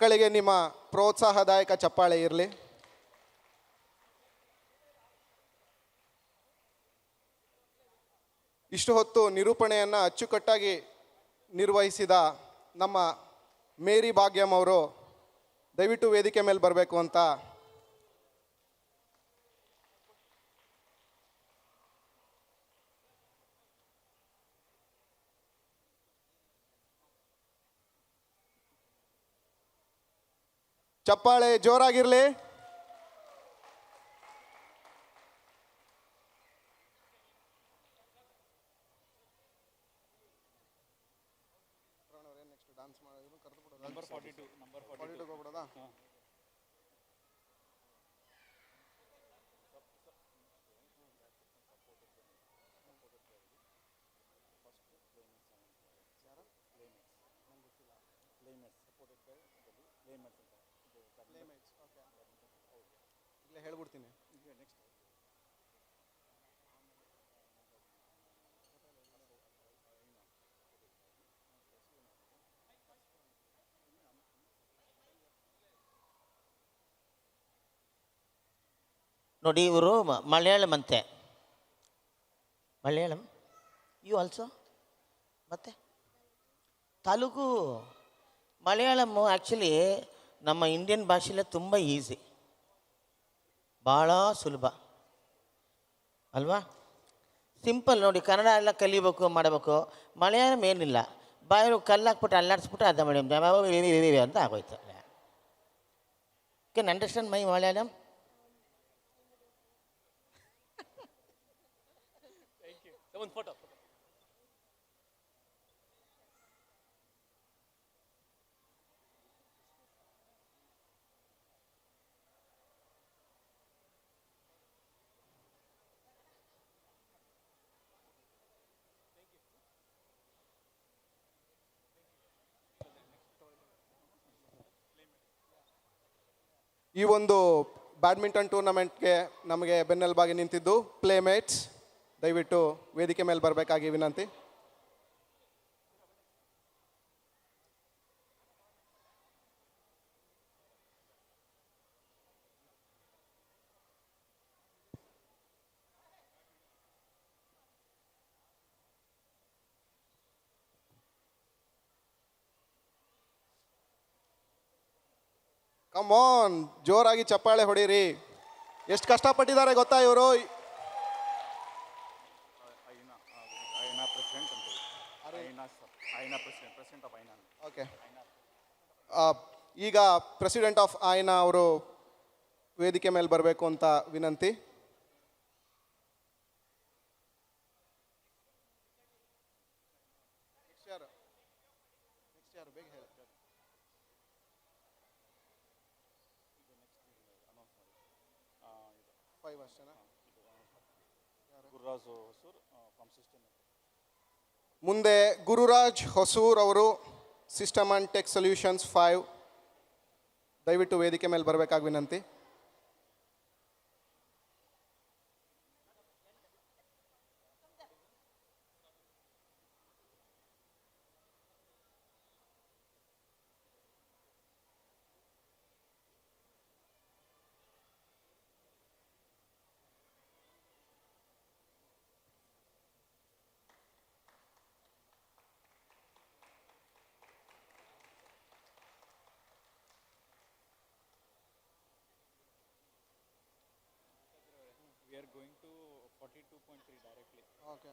ಮಕ್ಕಳಿಗೆ ನಿಮ್ಮ ಪ್ರೋತ್ಸಾಹದಾಯಕ ಚಪ್ಪಾಳೆ ಇರಲಿ. ಇಷ್ಟು ಹೊತ್ತು ನಿರೂಪಣೆಯನ್ನು ಅಚ್ಚುಕಟ್ಟಾಗಿ ನಿರ್ವಹಿಸಿದ ನಮ್ಮ ಮೇರಿ ಭಾಗ್ಯಂ ಅವರು ದಯವಿಟ್ಟು ವೇದಿಕೆ ಮೇಲೆ ಬರಬೇಕು ಅಂತ ಚಪ್ಪಾಳೆ ಜೋರಾಗಿರಲಿ. ನಂಬರ್ 42 ಹೋಗ್ಬಿಡೋದಾ? ಇಲ್ಲೇ ಹೇಳ್ಬಿಡ್ತೀನಿ. ನೋಡಿ ಇವರು ಮಲಯಾಳಂ ಅಂತೆ. Malayalam you also? ಮತ್ತೆ ತೆಲುಗು. ಮಲಯಾಳಮ್ಮು ಆ್ಯಕ್ಚುಲಿ ನಮ್ಮ ಇಂಡಿಯನ್ ಭಾಷೆಯಲ್ಲೇ ತುಂಬ ಈಸಿ, ಭಾಳ ಸುಲಭ ಅಲ್ವಾ? ಸಿಂಪಲ್ ನೋಡಿ. ಕನ್ನಡ ಎಲ್ಲ ಕಲಿಬೇಕು ಮಾಡಬೇಕು. ಮಲಯಾಳಂ ಏನಿಲ್ಲ, ಬಾಯಲ್ಲಿ ಕಲ್ಲಾಕ್ಬಿಟ್ಟು ಅಲ್ಲಾಡಿಸ್ಬಿಟ್ಟು ಅರ್ಧ ಮಾಡಿ ಅಂತ ಆಗೋಯ್ತು. Can understand my Malayalam? ಒಂದು ಫೋಟೋ. ಈ ಒಂದು ಬ್ಯಾಡ್ಮಿಂಟನ್ ಟೂರ್ನಮೆಂಟ್ಗೆ ನಮಗೆ ಬೆನ್ನೆಲುಬಾಗಿ ನಿಂತಿದ್ದು ಪ್ಲೇಮೇಟ್ಸ್, ದಯವಿಟ್ಟು ವೇದಿಕೆ ಮೇಲೆ ಬರಬೇಕಾಗಿ ವಿನಂತಿ. ಕಮ್ ಆನ್, ಜೋರಾಗಿ ಚಪ್ಪಾಳೆ ಹೊಡೀರಿ. ಎಷ್ಟು ಕಷ್ಟಪಟ್ಟಿದ್ದಾರೆ ಗೊತ್ತಾ ಇವರು? ಓಕೆ, ಈಗ ಪ್ರೆಸಿಡೆಂಟ್ ಆಫ್ ಐನಾ ಅವರು ವೇದಿಕೆ ಮೇಲೆ ಬರಬೇಕು ಅಂತ ವಿನಂತಿ. ಮುಂದೆ ಗುರುರಾಜ್ ಹೊಸೂರ್ ಅವರು ಸಿಸ್ಟಮ್ ಆ್ಯಂಡ್ ಟೆಕ್ ಸೊಲ್ಯೂಷನ್ಸ್ 5, ದಯವಿಟ್ಟು ವೇದಿಕೆ ಮೇಲೆ ಬರಬೇಕಾಗಿ ವಿನಂತಿ. We are going to 42.3 directly. Okay,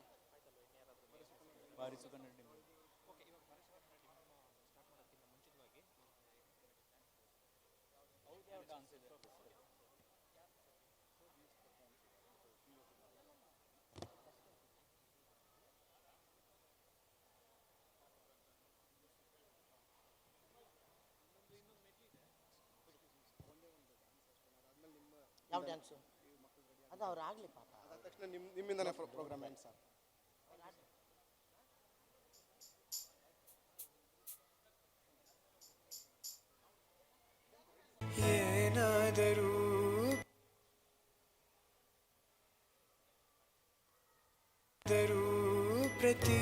ಬಾರಿ ಸುಗಂಧ ರೆಡ್ಡಿ. ಡಾನ್ಸ್ ಇದೆ. ಯಾವ ಡ್ಯಾನ್ಸು? ಅದು ಅವ್ರು ಆಗಲಿ ಪಾಪ. ಅದಾದ ತಕ್ಷಣ ನಿಮ್ಮಿಂದನೇ ಪ್ರೋಗ್ರಾಮ್ ಏನು ಸರ್? ಏನಾದರೂ ಪ್ರತಿ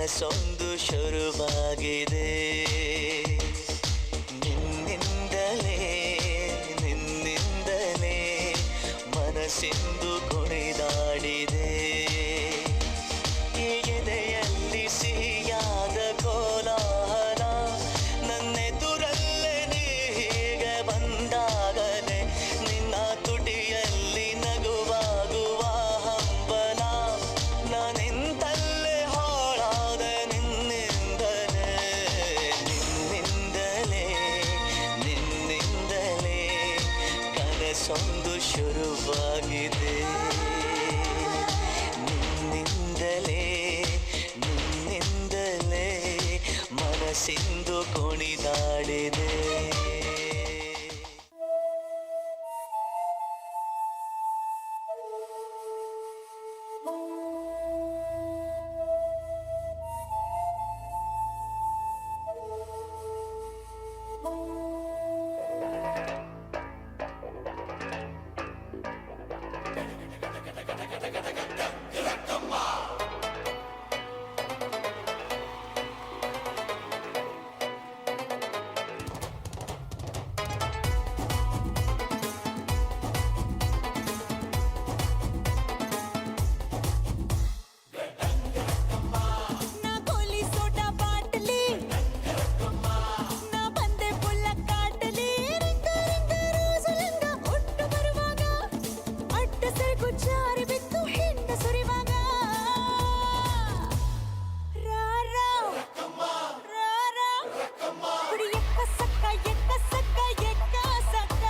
ಕನಸೊಂದು ಶುರುವಾಗಿದೆ ನಿನ್ನಿಂದಲೇ ನಿನ್ನಿಂದಲೇ ಮನಸ್ಸಿಂದು ಕುಣಿದಾಡಿದೆ ಈ ಎದೆಯಲ್ಲಿ ಸಿಹಿಯಾದ ಕೋಲಾಹಲ ನನ್ನೆದುರಲ್ಲೇ ನೀ ಹೀಗೆ ಬಂದಾಗಲೇ ನಿನ್ನ ತುಟಿಯಲ್ಲಿ ನಗುವಾಗುವ ಹಂಬಲ ನಾನಿಂತಲ್ಲೇ ಹಾಳಾದ ನಿನ್ನಿಂದಲೇ ನಿನ್ನಿಂದಲೇ ನಿನ್ನಿಂದಲೇ ಕನಸೊಂದು ಶುರುವಾಗಿದೆ ನಿನ್ನಿಂದಲೇ ನಿನ್ನಿಂದಲೇ ಮನಸ್ಸಿಂದು ಕುಣಿದಾಡಿದೆ ನಾ ಗೋಲಿ ಸೋಡಾ ಬಾಟಲಿ ನಾ ಬಂದೆ ಪುಲ್ಲ ಕಾಟಲಿ ರಿಂಗ ರಿಂಗ ರೋಸಲಿಂಗ ಹುಟ್ಟು ಬರುವಾಗ ಅಡ್ಡ ಸರಕು ಜಾರಿ ಬಿತ್ತು ಹಿಂಡ ಸುರಿವಾಗ ರಾರಾ ರಾರಾ ಕುಡಿ ಎಕ್ಕ ಸಕ್ಕ ಎಕ್ಕ ಸಕ್ಕ ಎಕ್ಕ ಸಕ್ಕ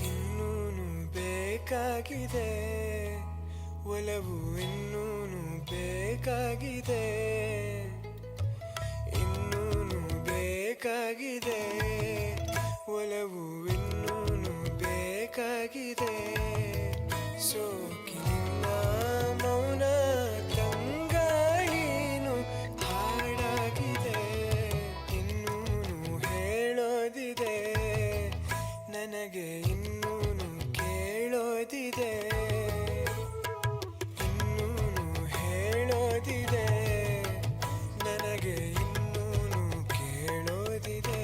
ಇನ್ನೂನು ಬೇಕಾಗಿದೆ ಒಲವು ಇನ್ನೂನು ಬೇಕಾಗಿದೆ ಇನ್ನೂನು ಬೇಕಾಗಿದೆ ಒಲವು ಇನ್ನೂನು ಬೇಕಾಗಿದೆ ಸೋಕಿನಿಂದ ಮೌನ ತಂಗಾಳೀನು ಹಾಡಾಗಿದೆ ಇನ್ನೂನು ಹೇಳೋದಿದೆ ನನಗೆ ಇನ್ನೂನು ಕೇಳೋದಿದೆ ಇನ್ನೂನು ಹೇಳೋದಿದೆ ನನಗೆ ಇನ್ನೂನು ಕೇಳೋದಿದೆ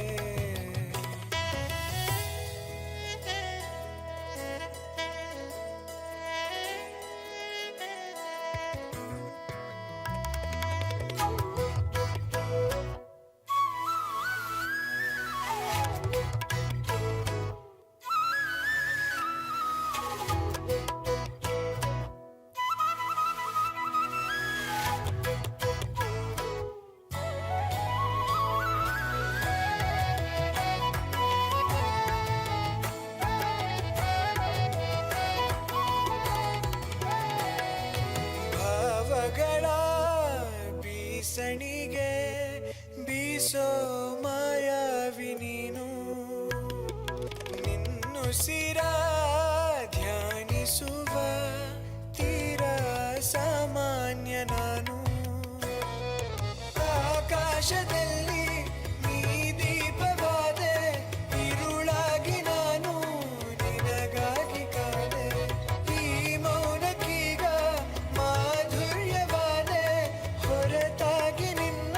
ಭಾವಗಳ ಬೀಸಣಿಗೆ ಬೀಸೋ ಮಾಯಾವಿ ನೀನು ನಿನ್ನುಸಿರ ಧ್ಯಾನಿಸುವ ತೀರ ಸಾಮಾನ್ಯ ನಾನು ಆಕಾಶದಲ್ಲಿ ನೀ ದೀಪವಾದೆ ഇരുളಾಗಿ ನಾನು ನಿನಗಾಗಿ ಕಾದೆ ಈ ಮೌನಕ್ಕೀಗ ಮಾಧುರ್ಯವಾದೆ ಹೊರತಾಗಿ ನಿನ್ನ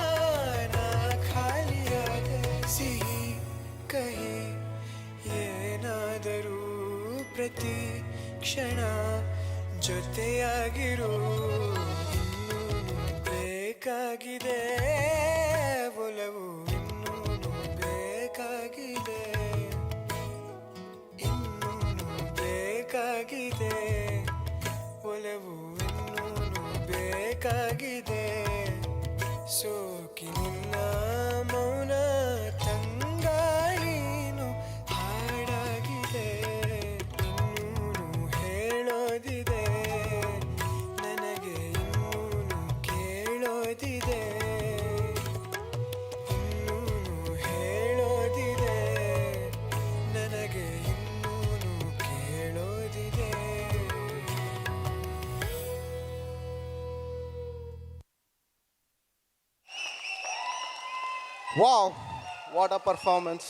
ನಾ ಖಾಲಿಯಾದೆ ಸಿಹಿ ಕಹಿ ಏನಾದರೂ ಪ್ರತಿ ಕ್ಷಣ ಜೊತೆಯಾಗಿರು ಇನ್ನೂನು ಬೇಕಾಗಿದೆ ಒಲವು ಇನ್ನೂನು ಬೇಕಾಗಿದೆ ಇನ್ನೂನು ಬೇಕಾಗಿದೆ ಒಲವು ಇನ್ನೂ ಬೇಕಾಗಿದೆ ಸೋಕಿನಿನ್ನ ಮೌನ ತಂಗಾಳೀನು ಹಾಡಾಗಿದೆ ಇನ್ನೂನು ಹೇಳೋದಿದೆ ನನಗೆ ಇನ್ನೂನು ಕೇಳೋದಿದೆ ಇನ್ನೂನು ಹೇಳೋದಿದೆ ನನಗೆ ಇನ್ನೂನು ಕೇಳೋದಿದೆ. Wow, what a performance.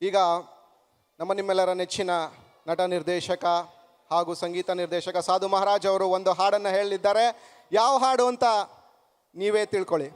ಈಗ ನಮ್ಮ ನಿಮ್ಮೆಲ್ಲರ ನೆಚ್ಚಿನ ನಟ ನಿರ್ದೇಶಕ ಹಾಗೂ ಸಂಗೀತ ನಿರ್ದೇಶಕ ಸಾಧು ಮಹಾರಾಜ್ ಅವರು ಒಂದು ಹಾಡನ್ನು ಹೇಳಲಿದ್ದಾರೆ. ಯಾವ ಹಾಡು ಅಂತ ನೀವೇ ತಿಳ್ಕೊಳ್ಳಿ.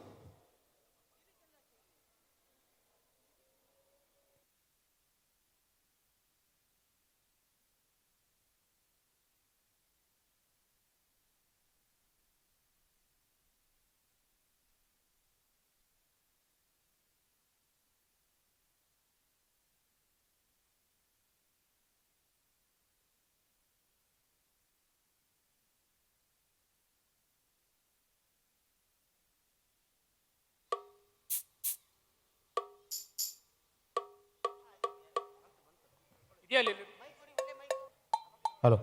ಹಲೋ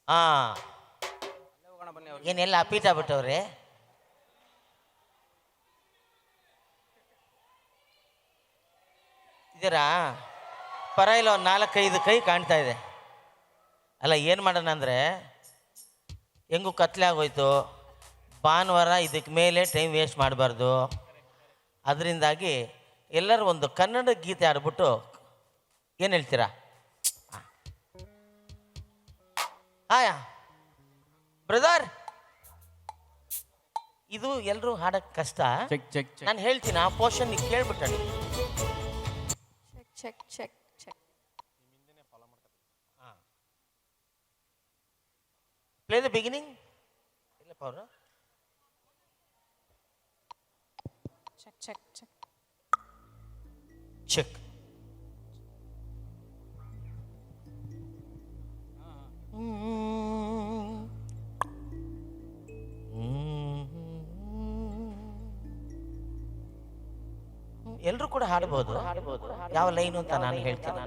ಹಾಂ ಏನೆಲ್ಲ ಅಪೀಟ ಬಿಟ್ಟವ್ರೆ. ಇದರ ಪರ ಇಲ್ಲ ಒಂದು 4-5 ಕೈ ಕಾಣ್ತಾ ಇದೆ. ಅಲ್ಲ ಏನು ಮಾಡೋಣ ಅಂದರೆ ಹೆಂಗೂ ಕತ್ಲೆ ಆಗೋಯ್ತು, ಭಾನುವಾರ ಇದಕ್ಕೆ ಮೇಲೆ ಟೈಮ್ ವೇಸ್ಟ್ ಮಾಡಬಾರ್ದು. ಅದರಿಂದಾಗಿ ಎಲ್ಲರೂ ಒಂದು ಕನ್ನಡ ಗೀತೆ ಆಡ್ಬಿಟ್ಟು ಏನು ಹೇಳ್ತೀರಾ? ಆಯಾ ಬ್ರದರ್, ಇದು ಎಲ್ಲರೂ ಹಾಡಕ್ಕೆ ಕಷ್ಟ. ನಾನು ಹೇಳ್ತೀನಿ, ಆ ಪೋರ್ಷನ್ ನೀವು ಕೇಳ್ಬಿಟ್ಟ. Check check check. Play the beginning. ಇಲ್ಲಪ್ಪ ಅವರು ಚೆಕ್ ಚೆಕ್ ಚೆಕ್ ಚೆಕ್. ಎಲ್ಲರೂ ಕೂಡ ಹಾಡ್ಬೋದು. ಯಾವ ಲೈನು ಅಂತ ನಾನು ಹೇಳ್ತೀನಿ.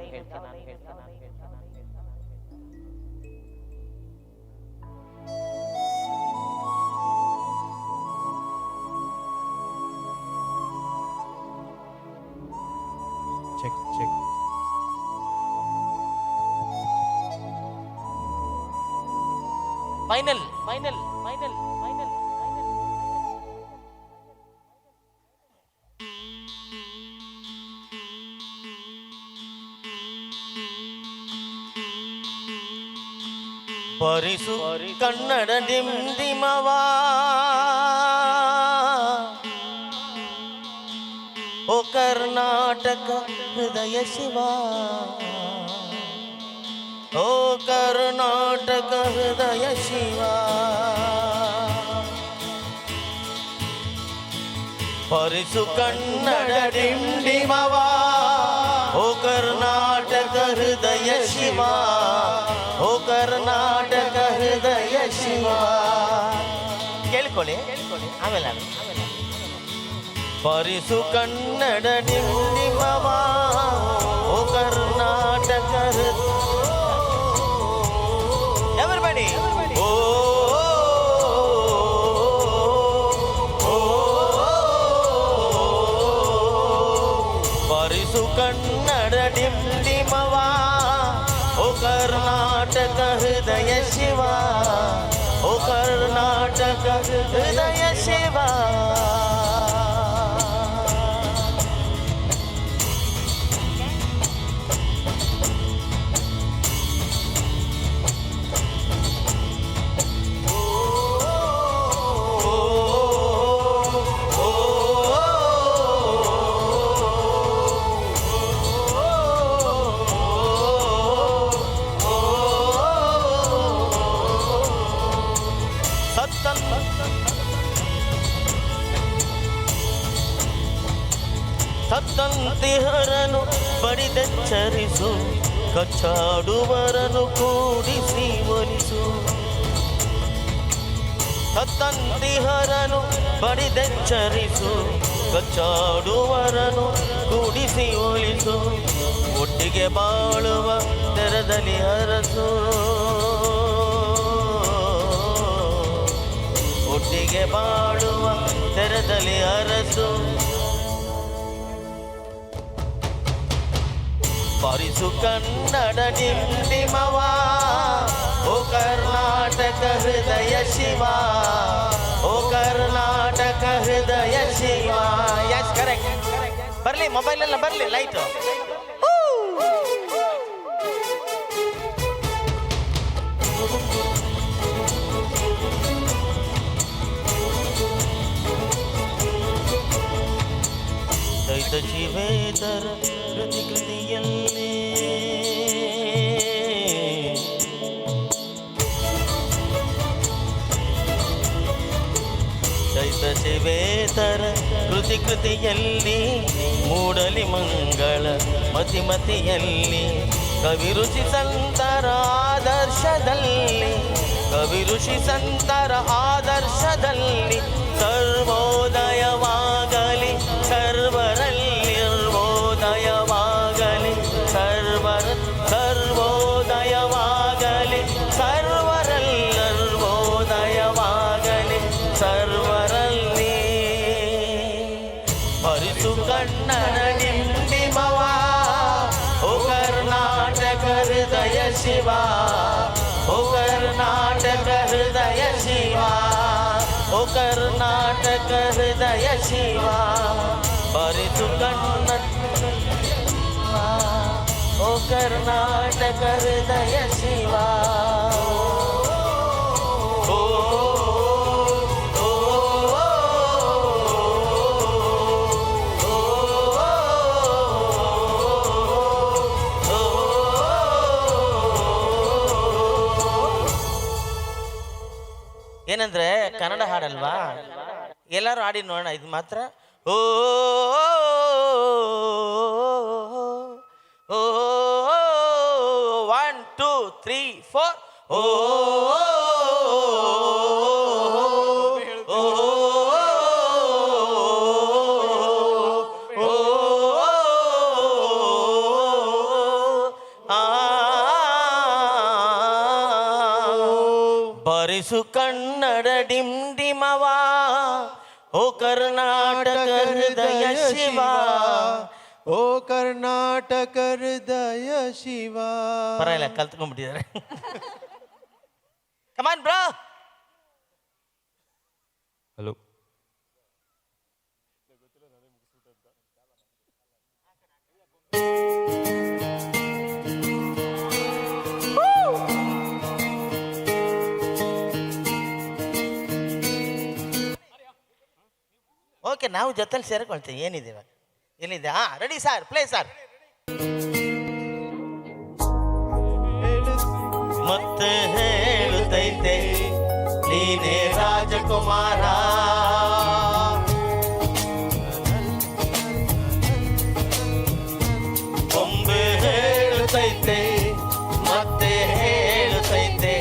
Check check. Final final final final. ಪರಿಸು ಕನ್ನಡ ಡಿಂಡಿಮವ ಓ ಕರ್ನಾಟಕ ಹೃದಯ ಶಿವ, ಓ ಕರ್ನಾಟಕ ಹೃದಯ ಶಿವ. ಪರಿಸು ಕನ್ನಡ ಡಿಂಡಿಮವ ಓ ಕರ್ನಾಟಕ ಹೃದಯ ಶಿವ, ಓ ಕರ್ನಾಟಕ ಹೃದಯ ಶಿವ. ಕೇಳ್ಕೊಳ್ಳಿ ಆಮೇಲೆ ಪರಿಸು ಕನ್ನಡ ಡಿಂಡಿಮವ ಓ ಕರ್ನಾಟಕ ಎವರಿಬಡಿ ಓ ಪರಿಸು ಕನ್ನಡ ಡಿಂಡಿಮವ ಓ ಕರ್ನಾಟಕ ಹೃದಯ ಶಿವ ಓ ಕರ್ನಾಟಕ ಹೃದಯ ಶಿವ ಸತ್ತಂತಿಹರನು ಬಡಿದೆಚ್ಚರಿಸು ಕಚ್ಚಾಡುವರನು ಕೂಡಿಸಿ ಒಲಿಸು ಸತ್ತಂತಿಹರನು ಬಡಿದೆಚ್ಚರಿಸು ಕಚ್ಚಾಡುವರನು ಕೂಡಿಸಿ ಒಲಿಸು ಒಟ್ಟಿಗೆ ಬಾಳುವ ತೆರದಲ್ಲಿ ಹರಸು ಒಟ್ಟಿಗೆ ಬಾಳುವ ತೆರದಲ್ಲಿ ಹರಸು ಪರಿಸು ಕನ್ನಡ ಡಿಂಡಿಮವ ಓ ಕರ್ನಾಟಕ ಹೃದಯ ಶಿವ ಓ ಕರ್ನಾಟಕ ಹೃದಯ ಶಿವ ಯಸ್ ಕರೆಕ್ಟ್ ಬರಲಿ ಮೊಬೈಲ್ ಎಲ್ಲ ಬರಲಿ ಲೈಟು ದೈತ ಶಿವೇತರ ಕೃತಿ ಕೃತಿಯಲ್ಲಿ ದೈತ ಶಿವೇತರ ಕೃತಿ ಕೃತಿಯಲ್ಲಿ ಮೂಡಲಿ ಮಂಗಳ ಮತಿ ಮತಿಯಲ್ಲಿ ಕವಿ ಋಷಿ ಸಂತರ ಆದರ್ಶದಲ್ಲಿ ಕವಿ ಋಷಿ ಸಂತರ ಆದರ್ಶದಲ್ಲಿ ಸರ್ವೋದಯವಾಗಲಿ ಸರ್ವರಲ್ಲಿ ನಿರ್ವೋದಯವಾಗಲಿ ಸರ್ವೋದಯವಾಗಲಿ ಸರ್ವರಲ್ಲಿ ನಿರ್ವೋದಯವಾಗಲಿ ಸರ್ವರಲ್ಲಿ ಪರಿಸು ಕನ್ನಡ ಡಿಂಡಿಮವ ಓ ಕರ್ನಾಟಕ ಹೃದಯ ಶಿವ ಓ ಕರ್ನಾಟಕ ಹೃದಯ ಶಿವ ಓ ಕರ್ನಾಟಕ ಹೃದಯ ಶಿವ ಪರಿಸು ಕನ್ನಡ ಓ ಕರ್ನಾಟಕ ಹೃದಯ ಶಿವ ಓ ಏನಂದ್ರೆ ಕನ್ನಡ ಹಾಡಲ್ವಾ ಎಲ್ಲರೂ ಹಾಡಿ ನೋಡೋಣ ಇದು ಮಾತ್ರ ಓ ಓ 1 2 3 4 ಓ ಬರಿಸು ಕನ್ನಡ ಡಿಂಡಿಮವ ಓ ಕರ್ನಾಟಕ ಹೃದಯ ಶಿವ ಓ ಕರ್ನಾಟಕ ಹೃದಯ ಶಿವ ಪರವಾಗಿಲ್ಲ ಕಲ್ತ್ಕೊಂಡ್ಬಿಟ್ಟಿದ್ದಾರೆ ಕಮಾನ್ ಬ್ರೋ ಹಲೋ ಓಕೆ ನಾವು ಜೊತೆಲಿ ಸೇರ್ಕೊಳ್ತೀವಿ ಏನಿದೆ ಇವಾಗ ಏನಿದೆ ಹಾ ರೆಡಿ ಸರ್ ಪ್ಲೇ ಸರ್ ಮತ್ತೆ ಹೇಳುತ್ತೈತೆ ನೀನೇ ರಾಜಕುಮಾರ ಕೊಂಬೆ ಹೇಳುತ್ತೈತೆ ಮತ್ತೆ ಹೇಳುತ್ತೈತೆ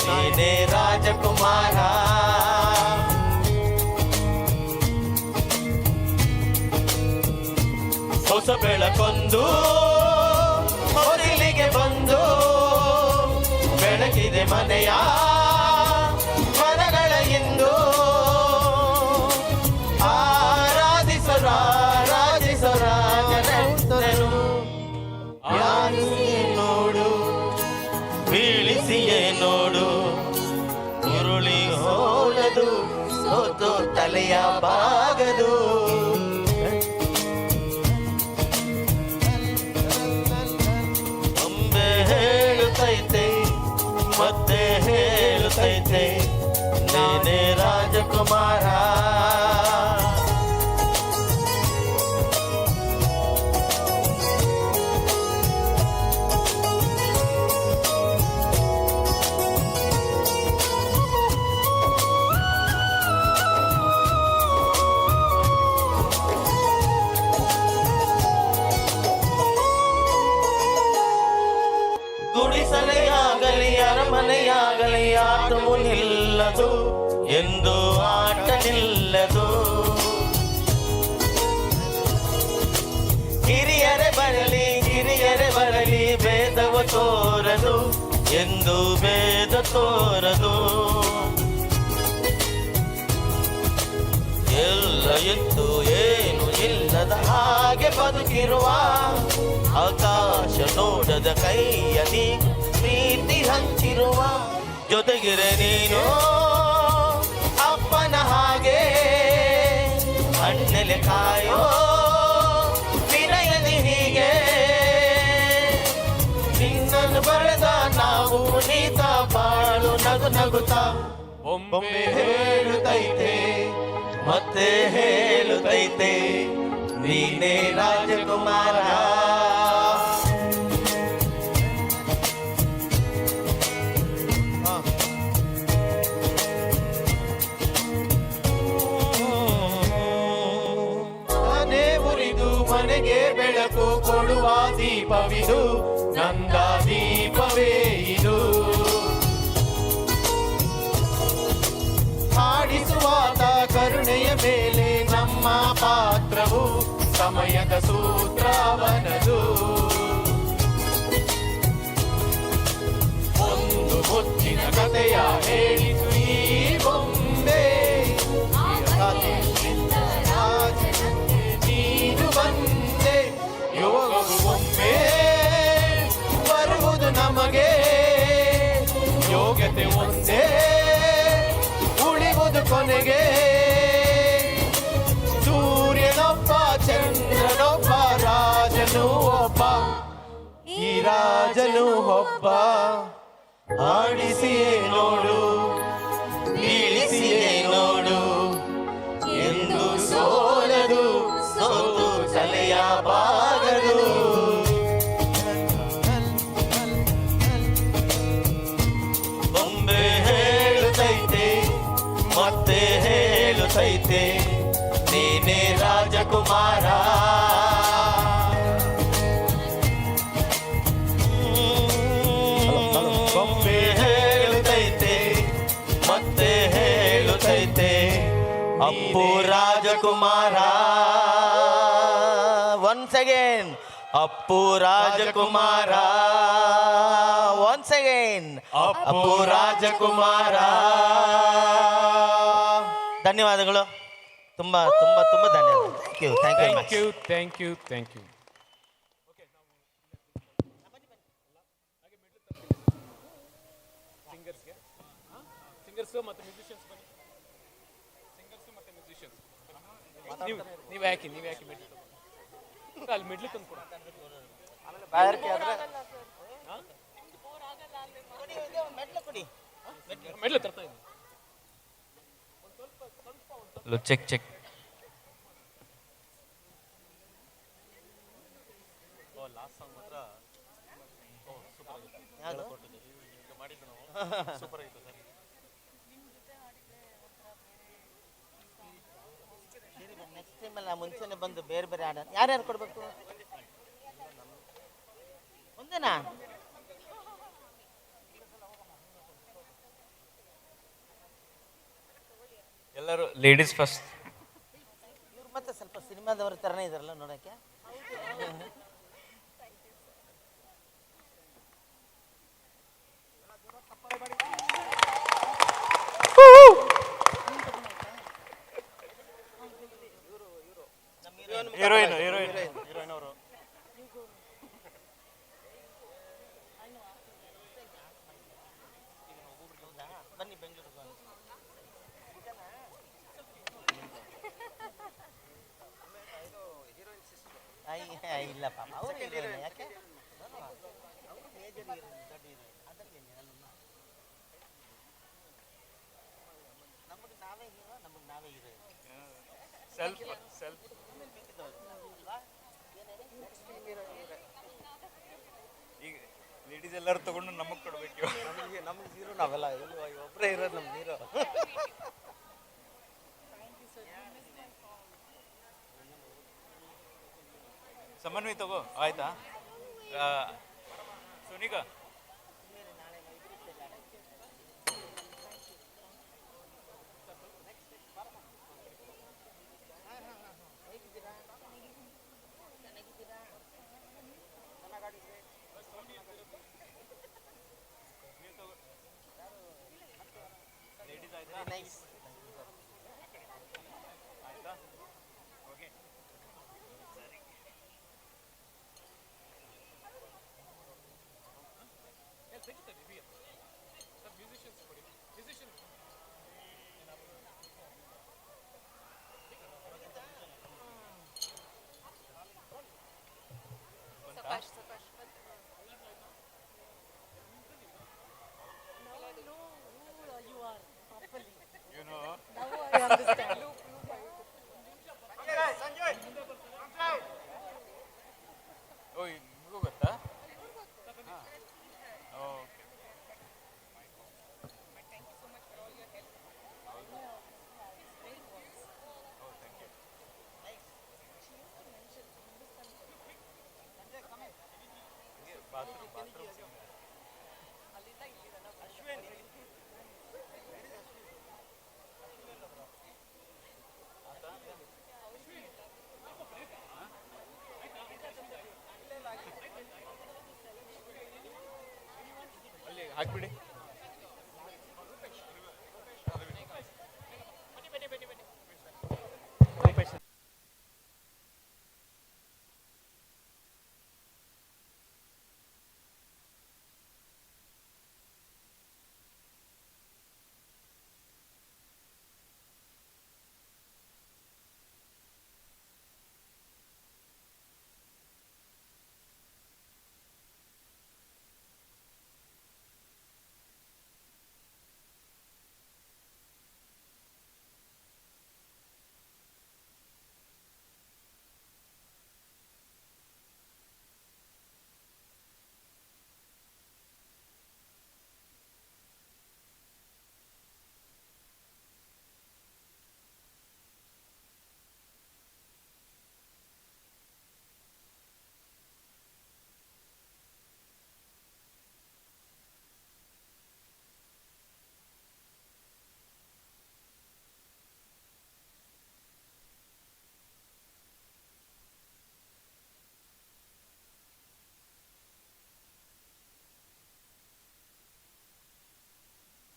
ನೀನೇ ರಾಜಕುಮಾರ ಹೊಸ ಬೆಳಕೊಂದು ಹೊರಲಿಗೆ ಬಂದು ಬೆಳಕಿದೆ ಮನೆಯ ಮನಗಳ ಇಂದು ಆರಾಧಿಸರಾಜಿಸರಾಜನಂತನು ಯಾರಿಸಿಯೇ ನೋಡು ಬೀಳಿಸಿಯೇ ನೋಡು ಉರುಳಿ ಹೋಗದು ಸೋತು ತಲೆಯ ಬಾಗದು ಒಮ್ಮೆ ಹೇಳುತ್ತೈತೆ ಮತ್ತೆ ಹೇಳುತ್ತೈತೆ ನೀನೇ ರಾಜಕುಮಾರ ಗುಡಿಸಲೆಯಾಗಲಿ ಅರಮನೆಯಾಗಲಿ ಆಟವು ನಿಲ್ಲದು ಎಂದು ಆಟ ನಿಲ್ಲದು ಹಿರಿಯರೇ ಬರಲಿ ಭೇದವ ತೋರದು ಎಂದು ಭೇದ ತೋರದು ಎಲ್ಲ ಇತ್ತು ಏನು ಇಲ್ಲದ ಹಾಗೆ ಬದುಕಿರುವ ಆಕಾಶ ನೋಡದ ಕೈಯಲ್ಲಿ ಪ್ರೀತಿ ಹಂಚಿರುವ ಜೊತೆಗಿರೆ ನೀನು ಅಪ್ಪನ ಹಾಗೆ ಅಣ್ಣೆಲೆ ಕಾಯೋ ವಿನಯದಿ ಹೀಗೆ ನಿನ್ನನ್ನು ಬರೆದ ನಾವು ನೀತ ಬಾಳು ನಗು ನಗುತ್ತಾ ಒಮ್ಮೆ ಹೇಳುತ್ತೈತೆ ಮತ್ತೆ ಹೇಳುತ್ತೈತೆ ನೀನೇ ರಾಜಕುಮಾರ ಮನೆ ಉರಿದು ಮನೆಗೆ ಬೆಳಕು ಕೊಡುವ ದೀಪವಿದು ನಂದ ದೀಪವೇ ಇದು ಆಡಿಸುವಾತ ಕರುಣೆಯ ಮೇಲೆ ನಮ್ಮ ಪಾತ್ರವು ಸಮಯದ ಸೂತ್ರವನದು ಒಂದು ಮುತ್ತಿನ ಕಥೆಯ ಹೇಳಿತು ಈ ಬೊಂಬೆ ನೀನು ಬಂದೆ ಯೋಗವು ಒಮ್ಮೆ ಬರುವುದು ನಮಗೆ ಯೋಗ್ಯತೆ ಒಂದೇ ಉಳಿವುದು ಕೊನೆಗೆ ಸೂರ್ಯನೊಬ್ಬ ಚಂದ್ರನೊಬ್ಬ ರಾಜನು ಒಬ್ಬ ಈ ರಾಜನು ಒಬ್ಬ ಆಡಿಸಿಯೇ ನೋಡು ಬೀಳಿಸಿಯೇ ನೋಡು ಎಂದು ಸೋಲದು ಸೋತು ತಲೆಯ ಬಾಗದು ಬೊಂಬೆ ಹೇಳುತ್ತೈತೆ ಮತ್ತೆ ಹೇಳುತ್ತೈತೆ ನೀನೇ ರಾಜಕುಮಾರ ಬೊಂಬೆ ಹೇಳುತ್ತೈತೆ ಮತ್ತೆ ಹೇಳುತ್ತೈತೆ Appu Rajkumar once again Appu Rajkumar once again Appu Rajkumar ಧನ್ಯವಾದಗಳು ತುಂಬ ತುಂಬ ತುಂಬ ಧನ್ಯವಾದ thank you thank you singers ಮತ್ತು ಮ್ಯೂಸಿಷಿಯನ್ಸ್ ಬನ್ನಿ ಸಿಂಗರ್ಸ್ ಮತ್ತು ಮ್ಯೂಸಿಷಿಯನ್ಸ್ ನೀವು ಯಾಕೆ ಅಲ್ಲಿ ಮಿಡ್ಲಿ ತಂದು ಕೊಡ ಮೆಡ್ಲು ತರ್ತಾ ಇದ್ದೀನಿ ಚೆಕ್ ಲಾಸ್ಟ್ ಸಾಂಗ್ ಮಾತ್ರ ಸೂಪರ್ ಆಗಿತ್ತು ಸರ್ ನೆಕ್ಸ್ಟ್ ಟೈಮಲ್ಲಿ ಮುಂಚೆನೆ ಬಂದು ಬೇರೆ ಬೇರೆ ಹಾಡ ಯಾರ್ಯಾರು ಕೊಡ್ಬೇಕು ಒಂದೇನಾ ಎಲ್ಲರೂ ಲೇಡೀಸ್ ಫಸ್ಟ್ ಇವ್ರು ಮತ್ತೆ ಸ್ವಲ್ಪ ಸಿನಿಮಾದವ್ರ ಥರನೇ ಇದಾರಲ್ಲ ನೋಡೋಕ್ಕೆ ಹೀರೋಯಿನ್ ಹೀರೋಯಿನ್ ಹೀರೋಯಿನ್ ಅವರು ಬನ್ನಿ ಬೆಂಗಳೂರಿಗೆ ಇಲ್ಲ ಪಾಪ ಅವ್ರು ಹೀರೋಯಿನ್ ಯಾಕೆ ನಮಗೆ ನಾವೇ ಹೀರೋ ನಮಗೆ ನಾವೇ ಹೀರೋಯಿನ್ ಸೆಲ್ಫ್ ಸೆಲ್ಫ್ ಈಗ ಲೇಡೀಸ್ ಎಲ್ಲರೂ ತಗೊಂಡು ನಮಗೆ ಕೊಡ್ಬೇಕು ನಮ್ಗೆ ಹೀರೋ ನಾವೆಲ್ಲ ಒಬ್ಬರೇ ಇರೋದು ನಮ್ಗೆ ಹೀರೋ. ಸಮನ್ವಿ ತಗೋ ಆಯ್ತಾ ಸುನಿಕಾ ಲೇಡೀಸ್ ಆಯ್ತಾ ನೈಸ್ ಆಯ್ತಾ ಓಕೆ ಸರಿ ಓ ನಿಮಗೂ ಗೊತ್ತಾ ಓಕೆ ಬಾತ್ರೂಮ್ ಅಲ್ಲಿ ಹಾಕ್ಬಿಡಿ